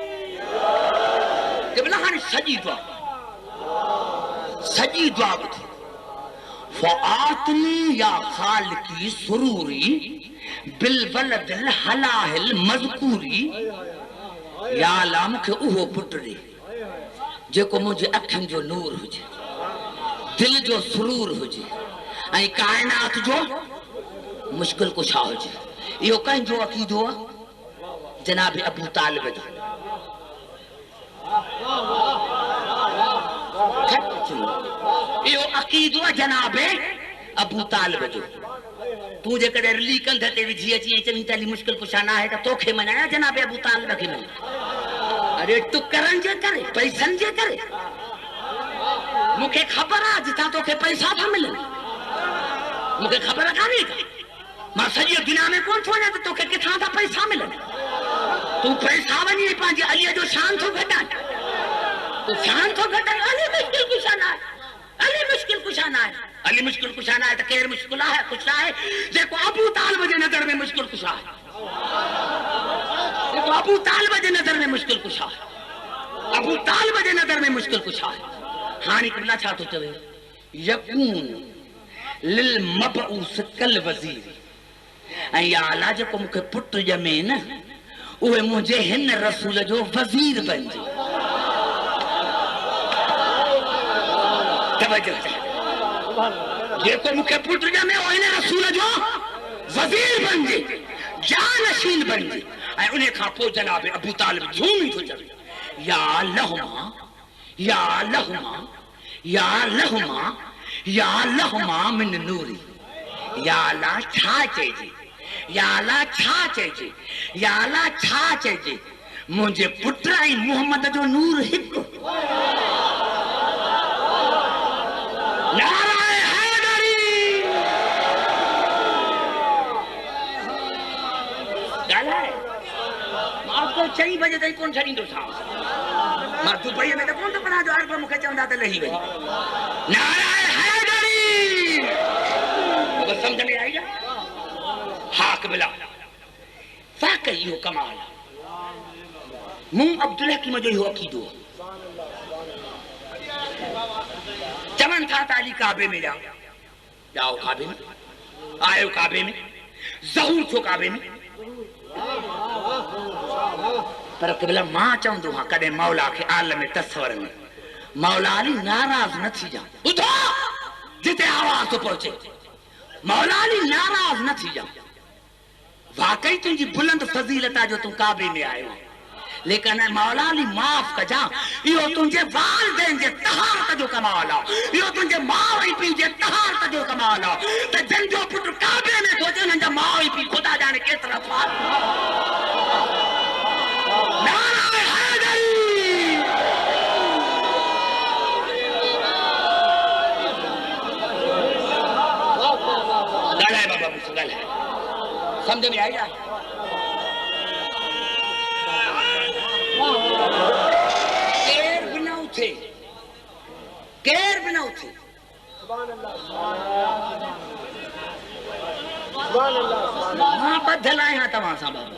क़िबला हाणे सॼी दुआ ॿुधी फ़आतनी या ख़ालिक़ी सुरूरी बिल वलदिल हलाहिल मज़कूरी या अल्लाह मूंखे उहो पुटु ॾे जेको मुंहिंजे अखियुनि जो नूर हुजे दिल जो सुरूर हुजे ऐं काइनात जो मुश्किल कुशा हुजे इहो कंहिंजो अक़ीदो आहे जनाब अबू तालिब जो इहो अक़ीदो आहे जनाब अबू तालिब जो तूं जेकॾहिं रिली कंध ते विझी अची ऐं चङी ताली मुश्किल कुशा न आहे त तोखे मञाया जनाब अबू तालिब खे मञाया अरे टुकरनि जे करे पैसनि जे करे मूंखे ख़बर आहे जितां तोखे पैसा था मिलनि मूंखे ख़बर कान्हे का मां सॼी दुनिया में कोन थो वञा त तोखे किथां था पैसा मिलनि तूं पैसा वञी पंहिंजे अलीअ जो शान थो घटाए तूं शान थो घटाए अली मुश्किल कुशा न आहे अली मुश्किल कुशा न आहे अली मुश्किल कुशा न आहे त केरु मुश्किल आहे कुझु आहे जेको अबू तालिब जे नज़र में मुश्किल कुशा आहे जेको अबू तालिब जे नज़र में मुश्किल कुशा आहे अबू तालिब जे नज़र में मुश्किल कुशा आहे हाणे क़िबला छा थो चवे यकून लिल मबऊस कल वज़ीर ऐं या अल्लाह जेको मूंखे पुटु ॼमे न उहे मुंहिंजे हिन रसूल जो वज़ीर बणिजे तवजो जेको मूंखे पुटु ॼमे उहो हिन रसूल जो वज़ीर बणिजे जानशीन बणिजे ऐं उन खां पोइ जनाब अबू तालिब झूमी थो चवे या लहुमा या लहुमा या लहुमा या लहुमा मिन नूरी या अल्लाह छा चइजे या अल्लाह छा चइजे या अल्लाह छा चइजे मुंहिंजे पुट ऐं मुहम्मद जो नूर हिकु नाराए हैदरी ॻाल्हाए मां तो 4 बजे ताईं कोन छॾींदो सां मां दुबईअ में त कोन थो पढ़ां जो हर को मूंखे चवंदा त लही वञे नाराए हैदरी समझ में आई ना हाँ क़िबला वाकई इहो कमाल मूं अब्दुल हकीम जो इहो अक़ीदो चवनि था त अली काबे में जाओ काबे में आयो काबे में ज़हूर थियो काबे में पर क़िबला मां चवंदो आहियां कॾहिं मौला खे आलम तस्वर में मौला अली नाराज़ न थी जा ॿुधो जिते आवाज़ थो पहुचे मौला अली नाराज़ न थी जा वाकई तुंहिंजी बुलंद फज़ीलत जो तूं काबे में आयो लेकिन मौला अली माफ़ कजा इहो तुंहिंजे वालिदैन जे तहारत जो कमाल आहे इहो तुंहिंजे माउ ऐं पीउ जे तहारत जो कमाल आहे त जंहिंजो पुटु काबे में थो अचे हुननि जा माउ ऐं पीउ ख़ुदा ॼाणे केतिरा फाल नाराए हैदरी ॻाल्हाए बाबा मुझसे ॻाल्हाए समझ में आई आहे केर बि न उथे मां ॿधल आहियां तव्हां सां बाबा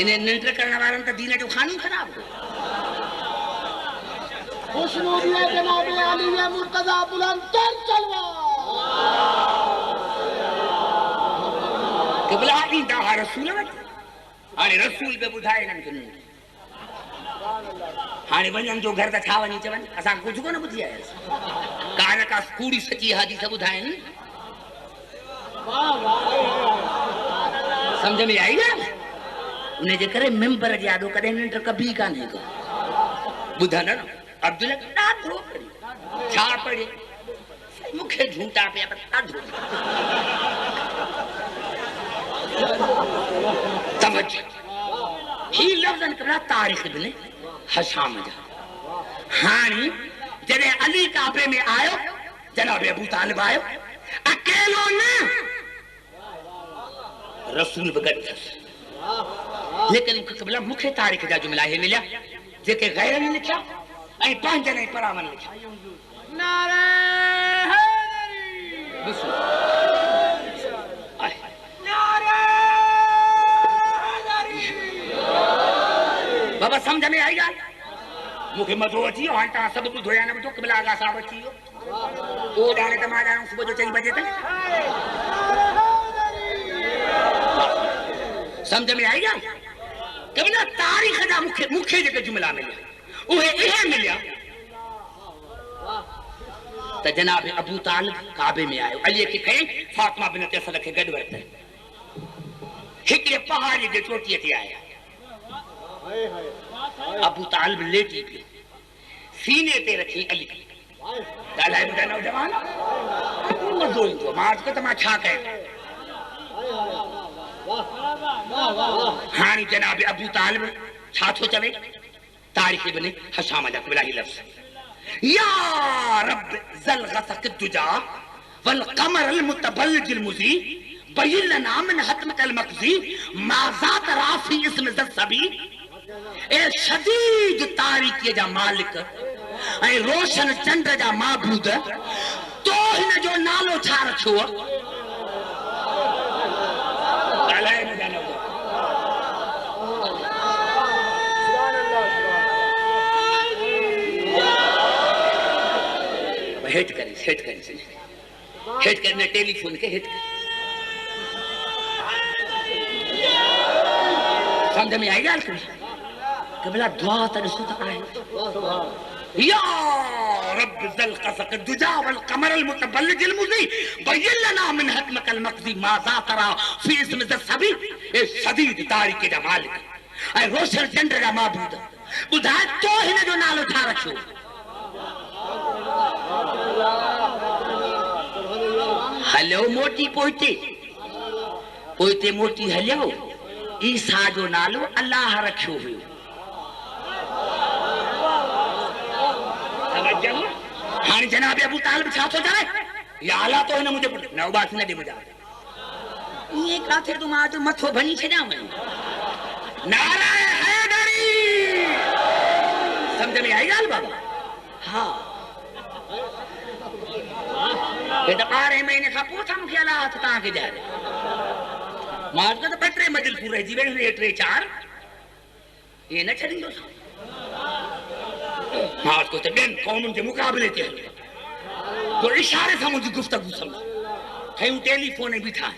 इन निंड करण वारनि त दीन जो खानो ख़राब कयो खुशनूदिया जनाब अली मुर्तजा बुलंदतर तलवार क़िबला ईंदा हुआ रसूल वटि हाणे रसूल बि ॿुधाए हिननि खे हाणे वञनि जो घर त छा वञी चवनि असां कुझु कोन ॿुधी आयासीं कान का कूड़ी सची हदीस ॿुधाइनि सम्झ में आई न उन जे करे मेंबर जे आॾो कॾहिं निंड कबी कान्हे को ॿुधनि अब्दुल ॾाढो पढ़ी छा पढ़े मूंखे झूठा पिया पर ॾाढो तवज्जो ही लफ़्ज़नि क़िबला तारीख़ इब्न हशाम जा हाणे जॾहिं अली काबे में आयो जनाब अबू तालिब आयो अकेलो न रसूल बगड़ लेकिन क़िबला मुखे तारीख़ जा जुमला हे मिलिया जेके गैर ने लिखिया ऐं पंहिंजनि ऐं परामन लिखिया नारे ॾिसो नारे बाबा समझ में आई ॻाल्हि मूंखे मज़ो अची वियो हाणे तव्हां सभु ॿुधो या न ॿुधो क़िबला आगा साहब अची वियो उहो ॼाणे त मां ॼाणूं सुबुह जो 4 बजे तक समझ में आई ॻाल्हि क़िबला तारीख़ जा मूंखे जेके जुमला मिलिया उहे इहे मिलिया त जनाब अबू तालिब काबे में आयो अलीअ खे खईं फातिमा बिनत असद खे गॾु वरितईं हिकिड़े पहाड़ीअ जे चोटीअ ते आया अबू तालिब लेटी पियो सीने ते रखी अली ॻाल्हाए ॿुधा नौजवान मज़ो ईंदो मां अर्ज़ु कयो त मां छा कयां हाणे जनाब अबू तालिब छा थो चवे तारीख़ इब्न हशाम जा क़िबला ही लफ़्ज़ या रब ज़ल गसक दुजा वल क़मर अल मुतबल्लिज अल मुज़ी बय्यन लना मिन हतमक अल मक़ज़ी मा ज़ात राफ़ी इस्म ज़सबी ए शदीद तारीक़ जा मालिक ऐं रोशन चंड जा माबूद तो हिन जो नालो छा रखियो ॻाल्हाए न ॼाणो हेठ करे टेलीफोन के हेठ कर समझ में आई ॻाल्हि क़िबला दुआ त ॾिसो त आहे या रब ज़ल क़सक दुजा वल क़मर अल मुतबल्लिज अल मुज़ी बय्यन लना मिन हतमक अल मक़ज़ी मा ज़ा तरा फी इस्म ज़सबी ए शदीद तारीक़ जा मालिक ऐं रोशन चंड जा माबूद ॿुधाए तो हिन जो नालो छा रखियो हलियो मोटी पोइते मोटी हलियो ईसा जो नालो अल्लाह रखियो हुयो हाणे जनाब अबू तालिब छा थो चवे या अल्लाह तो हिन मुंहिंजे पुटु न बात न ॾे मुंहिंजा ईअं काथे तूं मां तो मथो भञी छॾियां नारा हैदरी समझ में आई ॻाल्हि बाबा हा हे त 12 महीने खां पोइ मूंखे अलाह हथ तव्हांखे ॾियारे मां त 2-3 मंजिल पूरे रहिजी वई 3-4 इहे न छॾींदो मां को त ॿियनि क़ौमुनि जे मुक़ाबले ते तो इशारे सां मुंहिंजी गुफ़्तगू सम्झ खयूं टेलीफोन बीठा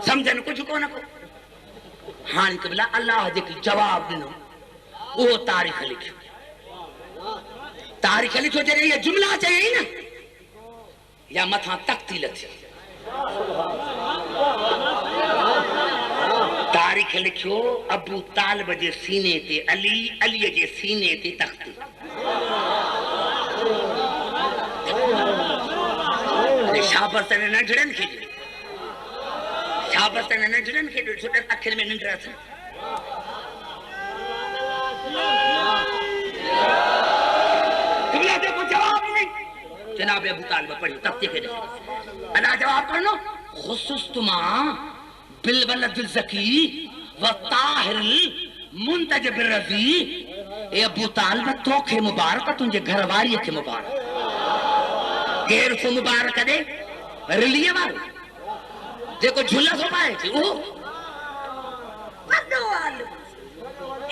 सम्झनि कुझु कोन को हाणे क़िबला अलाह जेकी जवाब ॾिनो उहो तारीख़ लिखियो जॾहिं इहा जुमला चयईं न या मथां तख्ती लथी तारीख़ लिखियो अबू तालिब जे सीने ते अली अलीअ जे सीने ते तख्ती शाबस नंढड़नि खे ॾिसो अखियुनि में निंड अथनि जनाब अबू तालिब पढ़ी तख्ती खे अल्लाह जवाब करनो खुसुस्तुमा बिल वलद ज़की व ताहिर मुंतज बिरज़ी ए अबू तालिब तोखे मुबारक तुंहिंजे घरवारीअ खे मुबारक केरु सो मुबारक ॾे रिलीअ वारो जेको झुल थो पाए थी उहो वॾो आलू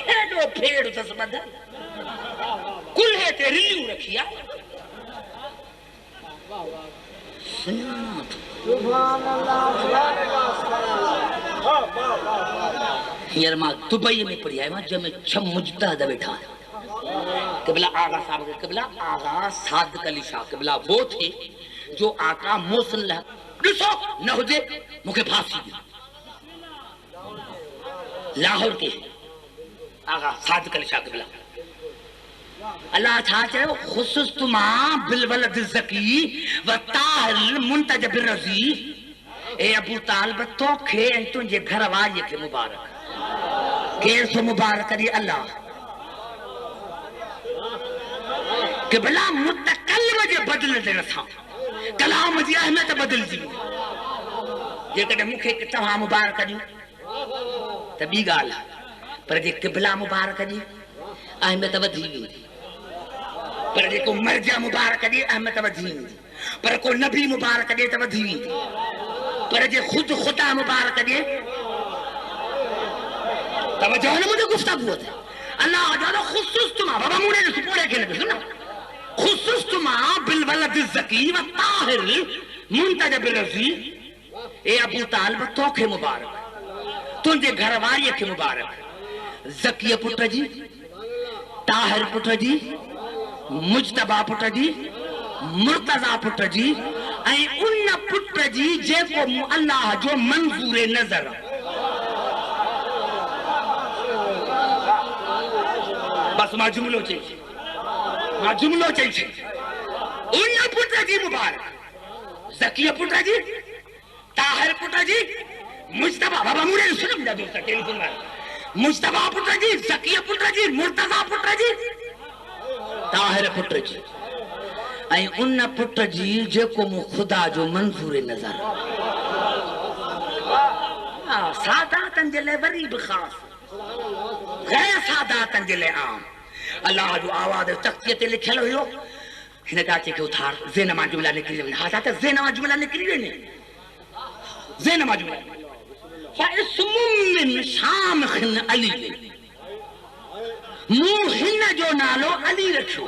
हेॾो फेड़ अथसि ॿधल कुल्हे ते रिलियूं रखी आहे हींअर मां दुबई में पढ़ी आयो आहियां जंहिंमें 6 मुजतहिद वेठा क़िबला आगा साहब के क़िबला आगा सादिक अली शाह क़िबला वो थे जो आका मोहसिन ॾिसो न हुजे मूंखे फांसी दी लाहौर के आगा सादिक अली शाह क़िबला अल्लाह छा चयो खुसुस्तुमा बिल वलद ज़की व ताहिर मुंतज बिरज़ी ए अबू तालिब तोखे ऐं तुंहिंजे घरवारीअ खे मुबारक केरु सो मुबारक ॾे अल्लाह क़िबला मुतकल्लिम जे बदले ॾियण सां कलाम जी अहमियत बदलजी जेकॾहिं मूंखे तव्हां मुबारक ॾियो त ॿी ॻाल्हि आहे, पर जे क़िबला मुबारक ॾिए अहमियत वधी वेंदी, पर जेको मर्जा मुबारक ॾिए अहमियत वधी वेंदी, पर को नबी मुबारक ॾिए त वधी वेंदी, पर जे ख़ुदि ख़ुदा मुबारक ॾिए तवजो न मुंहिंजो गुफ़्तगू ते अल्लाह जानो ख़ुसूस्तुमा बाबा मूड़े ने सुपोड़े खे ॾिसो न ख़ुसूस्तुमा बिल वलद ज़की व ताहिर मुंतजब रज़ी ए अबू तालिब तोखे मुबारक तुंहिंजे घर वारीअ खे मुबारक ज़कीअ पुट जी ताहिर पुट जी मुजतबा पुट जी मुर्तज़ा पुट जी ऐं उन पुट जी जेको अल्लाह जो मंज़ूर नज़र बस मां जुमलो चई उन पुट जी मुबारक ज़कीअ पुट जी ताहिर पुट जी मुजतबा बाबा मूड़े सुन मुंहिंजा दोस्त टेलीफोन वारा मुजतबा पुट जी ज़कीअ पुट जी मुर्तज़ा पुट जी ताहिर पुट जी ऐं उन पुट जी जेको मूं ख़ुदा जो मंज़ूर नज़र सादातनि जे लाइ वरी बि ख़ासि गैर सादातनि जे लाइ आम अल्लाह जो आवाज़ तख़्तीअ ते लिखियलु हुयो हिन काचे खे उथार ज़ेनमा जुमला निकिरी वञे हा त ज़ेनमा जुमला निकिरी वञे ज़ेनमा जुमला फ़इस्मुम शामिखिन अली मूं हिन जो नालो अली रखियो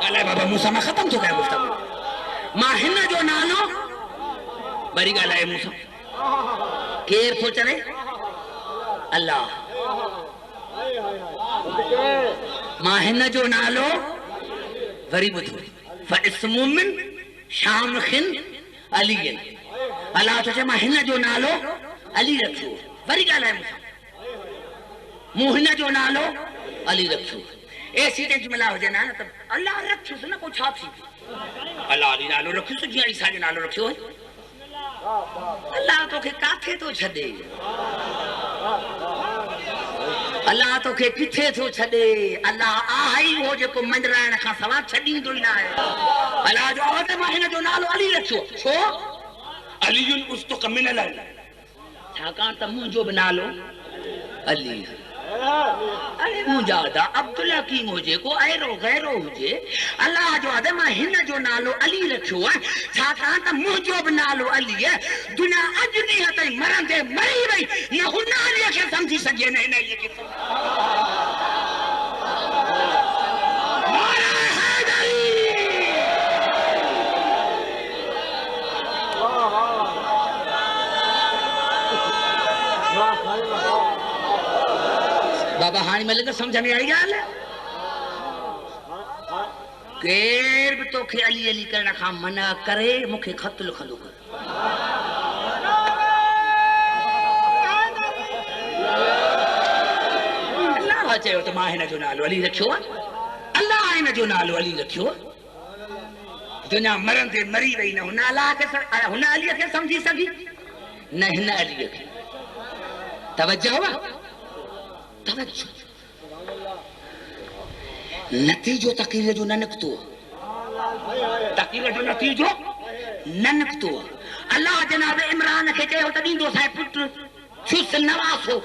अलाए बाबा मूंसां मां ख़तम थो कयां गुफ़्तगू मां हिन जो नालो वरी ॻाल्हाए मूंसां केरु थो चवे अल्लाह मां हिन जो नालो वरी ॿुधो फ़इस्मुम शामिखिन अली अल्लाह तो चए मां हिन जो नालो अली रखियो वरी ॻाल्हाए मूंसां मूं हिन जो नालो अली रखियो ऐसी ते जुमला हुजे ना त अल्लाह रखियुसि न को छा थी अल्लाह अली नालो रखियुसि जीअं ईसा जो नालो रखियो अल्लाह तोखे काथे थो छॾे अल्लाह तोखे किथे थो छॾे अल्लाह आहे ई उहो जेको मंडराइण खां सवाइ छॾींदो ई न आहे अल्लाह जो आवाज़ मां हिन जो नालो अली रखियो छो अलीयुन उस्तुक मिनल छाकाणि त मुंहिंजो बि नालो अली अरे मुंहिंजा दा अब्दुल हकीम हुजे को अहिड़ो गैरो हुजे अल्लाह जो आदे मां हिन जो नालो अली रखियो आहे छाकाणि त मुंहिंजो बि नालो अली आहे दुनिया अॼु ॾींहं ताईं मरंदे मरी वई न हुन अलीअ खे सम्झी सघे न हिन अलीअ खे बाबा हाणे मिले तो समझ में आई गाल केर भी तोखे अली अली करण खां मना करे मुखे खत लिखंदो कर अल्लाह चयो त मां हिन जो नालो अली रखियो अल्लाह हिन जो नालो अली रखियो दुनिया मरंदे मरी वई न हुन अल्लाह खे हुन अलीअ खे समझी सघी न हिन अलीअ खे तवज्जो नतीजो तक़रीर जो न निकतो तक़रीर जो नतीजो न निकतो अल्लाह जनाब इमरान खे चयो त ॾींदो साईं पुट छुस नवासो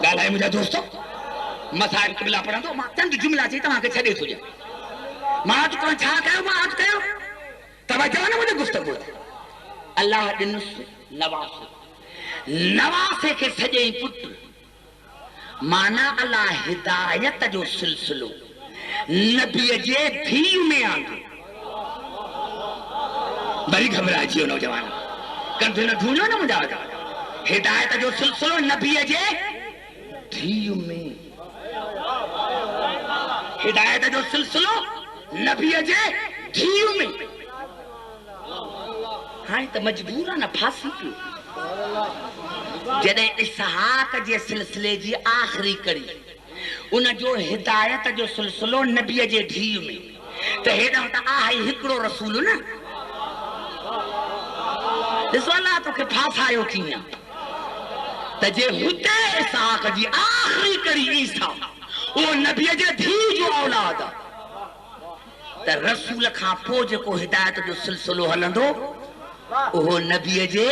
ॻाल्हाए मुंहिंजा दोस्तो मसाइल क़िबला पढ़ंदो मां चंद जुमला चई तव्हांखे छॾे थो ॾियां मां अॼु कोन छा कयो मां अॼु कयो तवज्जो न मुंहिंजे गुफ़्तगू अल्लाह ॾिनुसि नवासो नवासे के सजे पुट माना अल्लाह हिदायत जो सिलसिलो नबी जे धीउ में आंदो बड़ी घबराइजी नौजवान कंधे न ढूंढो न मुंहिंजा हिदायत जो सिलसिलो नबी जे धीउ में हिदायत जो सिलसिलो नबी जे धीउ में हाणे त मजबूर आहे न फासी पियो जॾहिं इसहाक जे सिलसिले जी आख़िरी कड़ी उन जो हिदायत जो सिलसिलो नबीअ जे धीउ में त हेॾां त आहे हिकिड़ो रसूल न ॾिसो अलाह तोखे फासायो कीअं त जे हुते इसहाक जी आख़िरी कड़ी ईसा उहो नबीअ जे धीउ जो औलाद आहे त त रसूल खां पोइ जेको हिदायत जो सिलसिलो हलंदो उहो नबीअ जे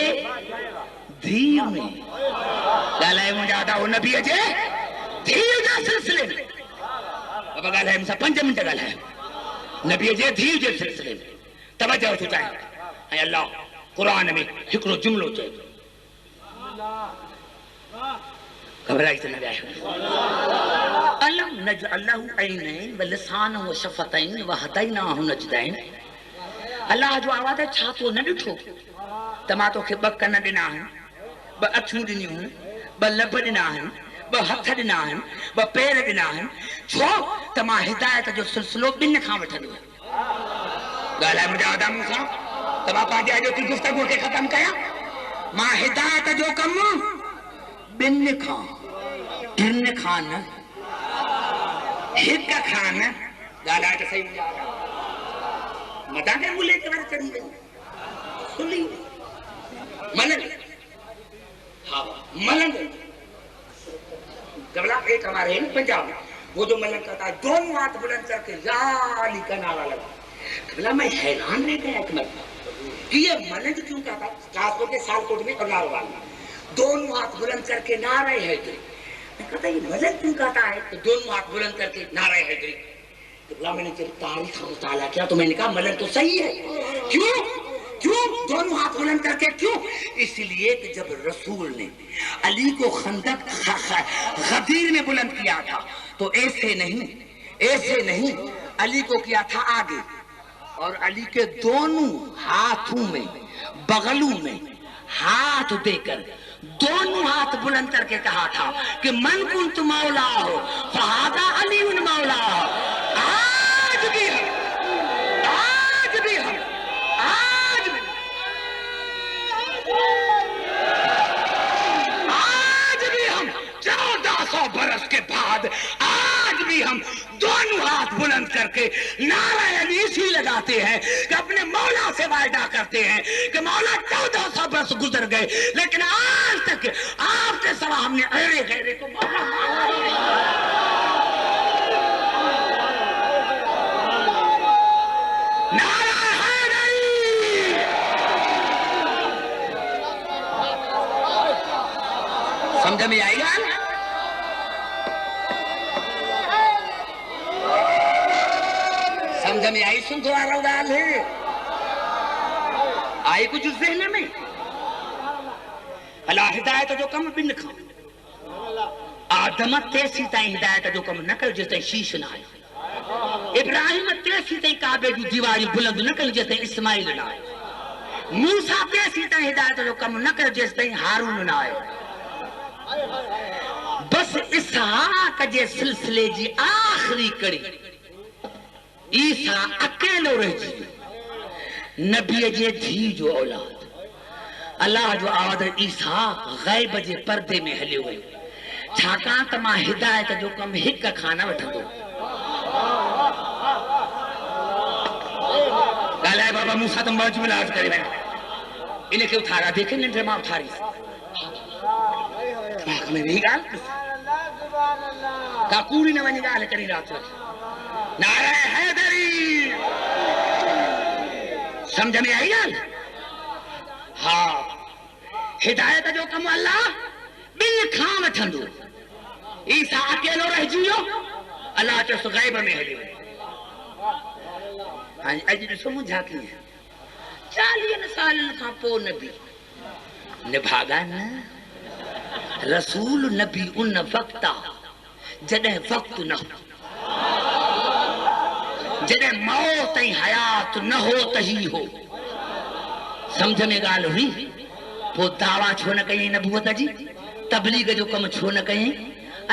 धीउ में ॻाल्हाए मुंहिंजा था उहो नबीअ जे धीउ जे सिलसिले में बाबा ॻाल्हाए मूंसां 5 मिंट ॻाल्हाए नबीअ जे धीउ जे सिलसिले में तवजो थो चाहे ऐं अल्लाह क़ुरान में हिकिड़ो जुमिलो चए घबराई त न विया अलम नजअलहु ऐनैन व लिसान व शफ़तैन व हदैनाहु नजदैन अल्लाह जो आवाज़ है छा तो न ॾिठो त मां तोखे 2 कन ॾिना आहिनि 2 अखियूं ॾिनियूं आहिनि 2 लभ ॾिना आहिनि 2 हथ ॾिना आहिनि 2 पेर ॾिना आहिनि छो त मां हिदायत जो सिलसिलो 2 खां वठंदो आहियां ॻाल्हाए मुंहिंजा आदम सां त मां पंहिंजे अॼोकी गुफ़्तगू खे ख़तमु कयां मां हिदायत जो कमु 2 खां 3 खां न 1 खां न ॻाल्हाए त सही मता के बोले के बारे चली गई सुनी मलंग हाँ मलंग कबला एक हमारे हैं पंजाब वो जो मलंग कहता है 2 हाथ बुलंद करके लाली का नारा लगा कबला मैं हैरान रह गया एक मरतबा कि ये मलंग क्यों कहता कासकोट के सालकोट में और नारवाल 2 हाथ बुलंद करके नारे है मैं कहता ये मलंग क्यों कहता है तो 2 हाथ बुलंद करके नारे है मैंने जब तारीख मुताला किया तो मैंने कहा मलंग तो सही है क्यों क्यों 2 हाथ बुलंद करके क्यों इसलिए कि जब रसूल ने अली को खंदक गदीर में बुलंद किया था तो ऐसे नहीं अली को किया था आगे और अली के दोनों हाथों में बगलों में हाथ देकर 2 हाथ बुलंद करके कहा था कि मन कुंत मौला हो फहादा अली उन मौला हो आज भी हम 1400 बरस के बाद आज भी हम 2 हाथ बुलंद करके नारा अली इसी लगाते हैं कि अपने मौला से वायदा करते हैं कि मौला 1400 बरस गुजर गए लेकिन आज तक आपके सवा हमने अरे गहरे को नारा हैदरी समझ में आई गाल समझ में आई सुन तो आ रहा गाल है आई कुछ ज़हन में अल्लाह हिदायत जो कम 2 खां आदम तेसी ताईं हिदायत जो कम न कयो जेसिताईं शीश न आयो इब्राहिम तेसी ताईं काबे जी दीवारियूं बुलंद न कयूं जेसिताईं इस्माइल न आयो मूसा तेसी ताईं हिदायत जो कम न कयो जेसिताईं हारून न आयो बस इसहाक जे सिलसिले जी आखिरी कड़ी ईसा अकेलो रहिजी नबीअ जे धीउ जो औलाद अल्लाह जो आवाज़ ईसा गैब जे पर्दे में हलियो वियो छाकाणि त मां हिदायत जो कम 1 खां न वठंदो ॻाल्हाए बाबा मूंसां त मौज मिलाज करे वञ इनखे उथारा देखे निंड मां उथारी दिमाग़ में वेही ॻाल्हि का कूड़ी न वञी ॻाल्हि करी राति जो नारे हैदरी समझ में आई ॻाल्हि हाँ हिदायत जो कम अल्लाह 2 खां वठंदो ईसा अकेलो रहिजी वियो अल्लाह चयो सो गैब में हलियो हां अॼु ॾिसो मुंहिंजा कीअं 40 सालनि खां पोइ नबी निभागा न रसूल नबी उन वक्त जॾहिं वक्त न हो जॾहिं मौत ऐं हयात न हो त ही हो समझ में ॻाल्हि हुई पोइ दावा छो न कई नबूवत जी तबलीग जो कम छो न कई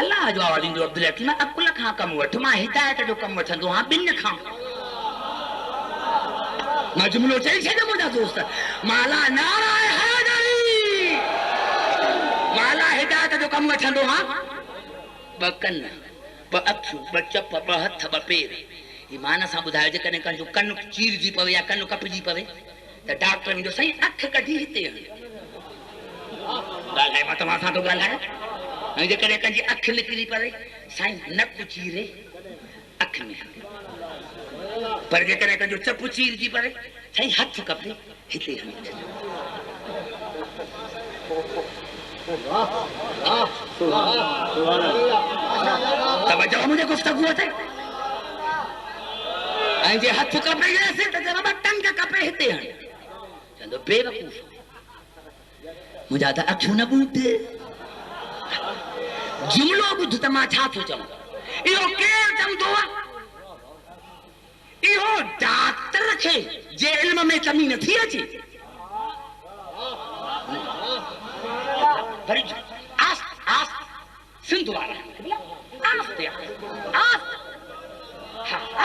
अल्लाह जो आवाज़ ईंदो अब्दुल हकीम अकुल खां कम वठ मां हिदायत जो कम वठंदो हां 2 खां मां जुमिलो चई छॾियो मुंहिंजा दोस्त माला नारा हैदरी माला हिदायत जो कम वठंदो हां 2 कन 2 अखियूं 2 चप 2 हथ 2 पेर ये मान सां ॿुधायो जेकॾहिं कंहिंजो कन चीरजी पवे या कन कपजी पवे त डॉक्टर वेंदो साईं अख कढी हिते ॻाल्हाए मां तव्हां सां थो ॻाल्हायां ऐं जेकॾहिं कंहिंजी अखि निकिरी पवे साईं नक चीरे अख अख में पर जे करे जो चप चीर जी परे सही हाथ कपे हिते तवज्जो मुझे गुफ्तगू होते ऐं जे हथ कपे से त जरा टंग कपे हिते हण चंदो बेवकूफ मुझा त अखियूं न ॿुध जुमलो ॿुध त मां छा थो चवां इहो केरु चवंदो आहे इहो डॉक्टर खे जे इल्म में कमी नथी अचे आस्त आस्त सिंध वारा आस्ते आस्त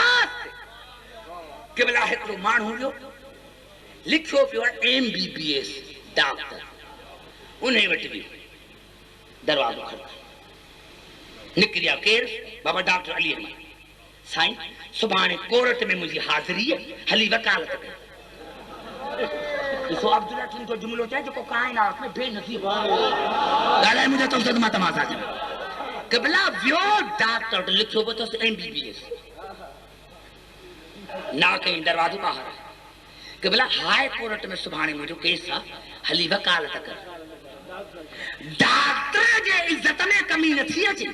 आस्त केवला हिकिड़ो माण्हू हुयो लिखियो पियो MBBS डॉक्टर उन वटि वियो दरवाज़ो खड़कायो निकिरिया केरु बाबा डॉक्टर अली अहमद साईं सुभाणे कोर्ट में मुंहिंजी हाज़िरी हली वकालत कयो ॾिसो अब्दुल्ला टीम जो जुमिलो चए जेको काइनात में बेनज़ीर ॻाल्हाए मुंहिंजा तौसद मां तमाशा कयां क़िबला वियो डॉक्टर वटि लिखियो पियो अथसि MBBS ना कहीं दरवाज़ो ॿाहिरि क़िबला हाई कोर्ट में सुभाणे मुंहिंजो केस आहे हली वकालत कर डॉक्टर जे इज्जत में कमी नथी अचे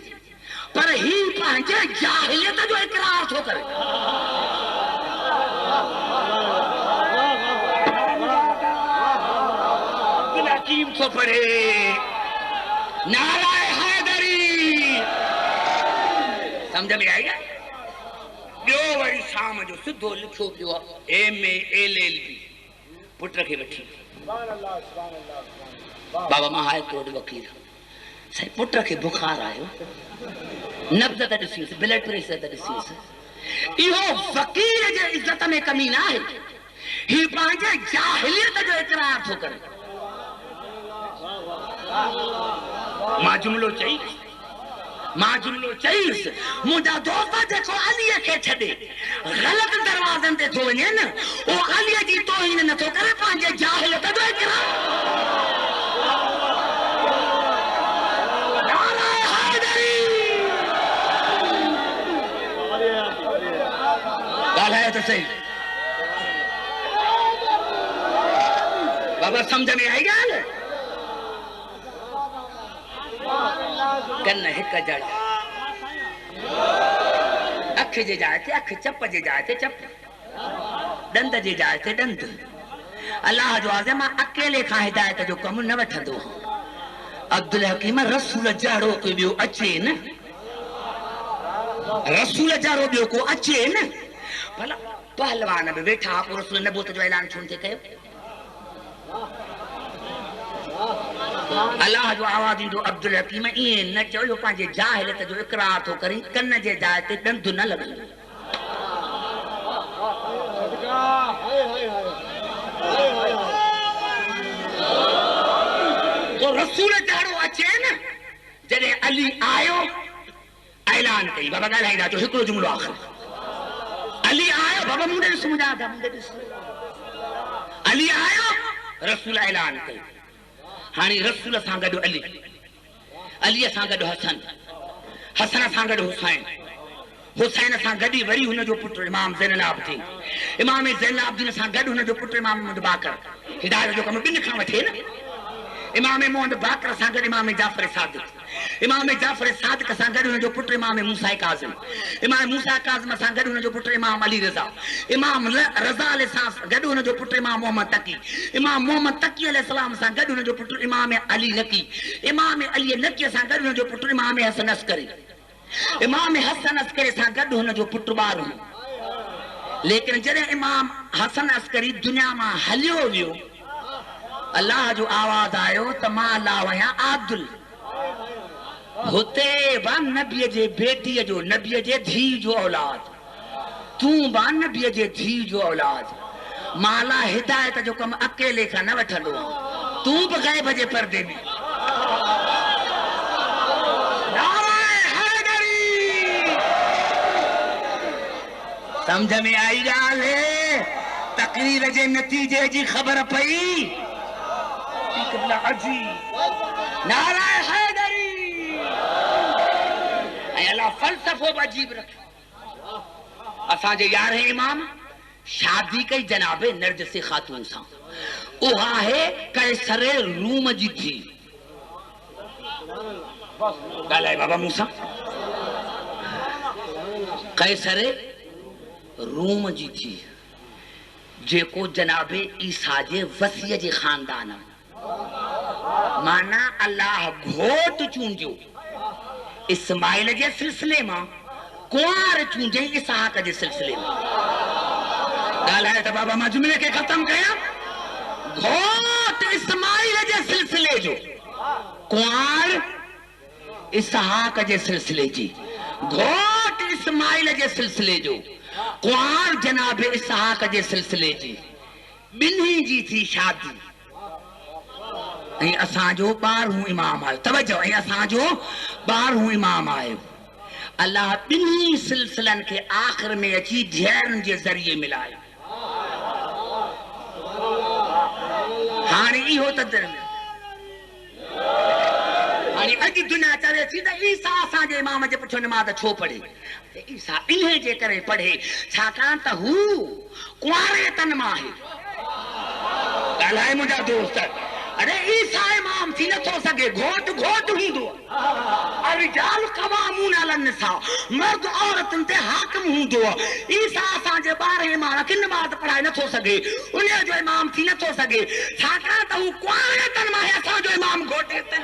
पर ही पंहिंजे जाहिलियत जो इकरार थो करे कीम थो पढ़े नाराए हैदरी समझ में आई ॿियो वरी शाम जो सिधो लिखियो पियो MA LLB पुट खे वठी बाबा मां हाई कोर्ट वकील साईं पुट खे बुखार आयो नब्ज़ त ॾिसीसि ब्लड प्रेशर त ॾिसीसि इहो फ़क़ीर जे इज़त में कमी न आहे ही पंहिंजे जाहिलियत जो इक़रार थो करे मां जुमिलो चईसि मुंहिंजा दोस्त जेको अलीअ खे छॾे ग़लति दरवाज़नि ते थो वञे न उहो अलीअ जी तौहीन नथो करे पंहिंजे जाहिलियत जो इक़रार ॻाल्हाए त सही बाबा समझ में आई ॻाल्हि कन हिक जड़ा अख जे जाइ ते अख चप जे जाइ ते चप दंद जे जाइ ते दंद अल्लाह जो आज़म मां अकेले खां हिदायत जो कम न वठंदो अब्दुल हकीम रसूल जहिड़ो कोई ॿियो अचे न रसूल जहिड़ो ॿियो को अचे न भला पहलवान बि वेठा पोइ रसूल नबूत जो ऐलान छो न कयो अल्लाह जो आवाज़ ईंदो अब्दुल हकीम ईअं न चयो इहो पंहिंजे जाहिलियत जो इक़रार थो करे कन जे जाइ ते ॾंद न लॻे तो रसूल जहिड़ो अचे न जॾहिं अली आयो ऐलान कई बाबा ॻाल्हाईंदा जो हिकिड़ो जुमिलो आख़िर अली आयो बाबा मुंडे ॾिस मुंहिंजा आधा मुंडे ॾिस अली आयो रसूल ऐलान कई हाणे रसूल सां गॾु अलीअ सां गॾु हसन सां गॾु हुसैन सां गॾु वरी हुनजो पुटु इमाम ज़ैनुलाब्दीन इमाम ज़ैनुलाब्दीन सां गॾु हुनजो पुटु इमाम मोहम्मद बाकर हिदायत जो कमु ॿिनि खां वठे न इमाम मोहम्मद बाकर सां गॾु इमाम जाफ़र सादिक सां गॾु हुनजो पुटु इमाम मूसा काज़िम इमाम मूसा काज़िम सां गॾु हुनजो पुटु इमाम अली रज़ा इमाम रज़ा सां गॾु हुनजो पुटु इमाम मोहम्मद तकी इमाम मोहम्मद तकी अलैहिस्सलाम सां गॾु हुनजो पुटु इमाम अली नकी इमाम अली नकी सां गॾु हुनजो पुटु इमाम हसन अस्करी इमाम हसन अस्करी सां गॾु हुनजो पुटु ॿार लेकिन जॾहिं इमाम हसन अस्करी दुनिया मां हलियो वियो अल्लाह जो आवाज़ आयो त मां अल्लाह वया आब्दुल होते बा नबीअ जे बेटीअ जो नबीअ जे धीउ जो औलाद तूं बा नबीअ जे धीउ जो औलाद माला हिदायत जो कम अकेले खां न वठंदो तूं बि ग़ैब जे पर्दे में समझ में आई ॻाल्हि तकरीर जे नतीजे जी ख़बर पई नाराए हैदरी ऐं अल्लाह फ़लसफ़ो बि अजीब रखियो असांजे यार है इमाम शादी कई जनाबे नरजस खातून सां, उहा है कैसर रूम जी थी। ॻाल्हाए बाबा मूंसां। कैसर रूम जी थी जेको जनाबे ईसा जे वसीअ जे खानदान, माना अल्लाह घोट चूंडियो इस्माइल जे सिलसिले मां, कुंवार चूंडे इसहाक जे सिलसिले में। ॻाल्हाए त बाबा मां जुमिले खे ख़त्म कयां। घोट इस्माइल जे सिलसिले जो, कुंवार इसहाक जे सिलसिले जी। घोट इस्माइल जे सिलसिले जो, कुंवार जनाब इसहाक जे सिलसिले जी। ॿिन्ही जी थी शादी ऐं असांजो ॿारहों इमाम आयो। तवजो, ऐं असांजो ॿारहों इमाम आयो। अल्लाह ॿिन्ही सिलसिलनि खे आख़िर में अची धीअरुनि जे ज़रिए मिलायो। हाणे इहो त हाणे अॼु दुनिया चवे थी त ईसा असांजे इमाम जे पुठियां नमाज़ छो पढ़े? ईसा इन्हे जे करे पढ़े छाकाणि त हू कुंवारे तन मां आहे। ॻाल्हाए मुंहिंजा दोस्त, अरे ईसा इमाम थी नथो सघे, घोट घोट हूंदो। रिजाल क़वामून अलन निसा, मर्द औरतुनि ते हाकिम हूंदो। ईसा असांजे ॿारहें इमाम खे नमाज़ पढ़ाए नथो सघे, उन जो इमाम थी नथो सघे छाकाणि त हू कुंवारे तन मां आहे। असांजो इमाम घोटे तन।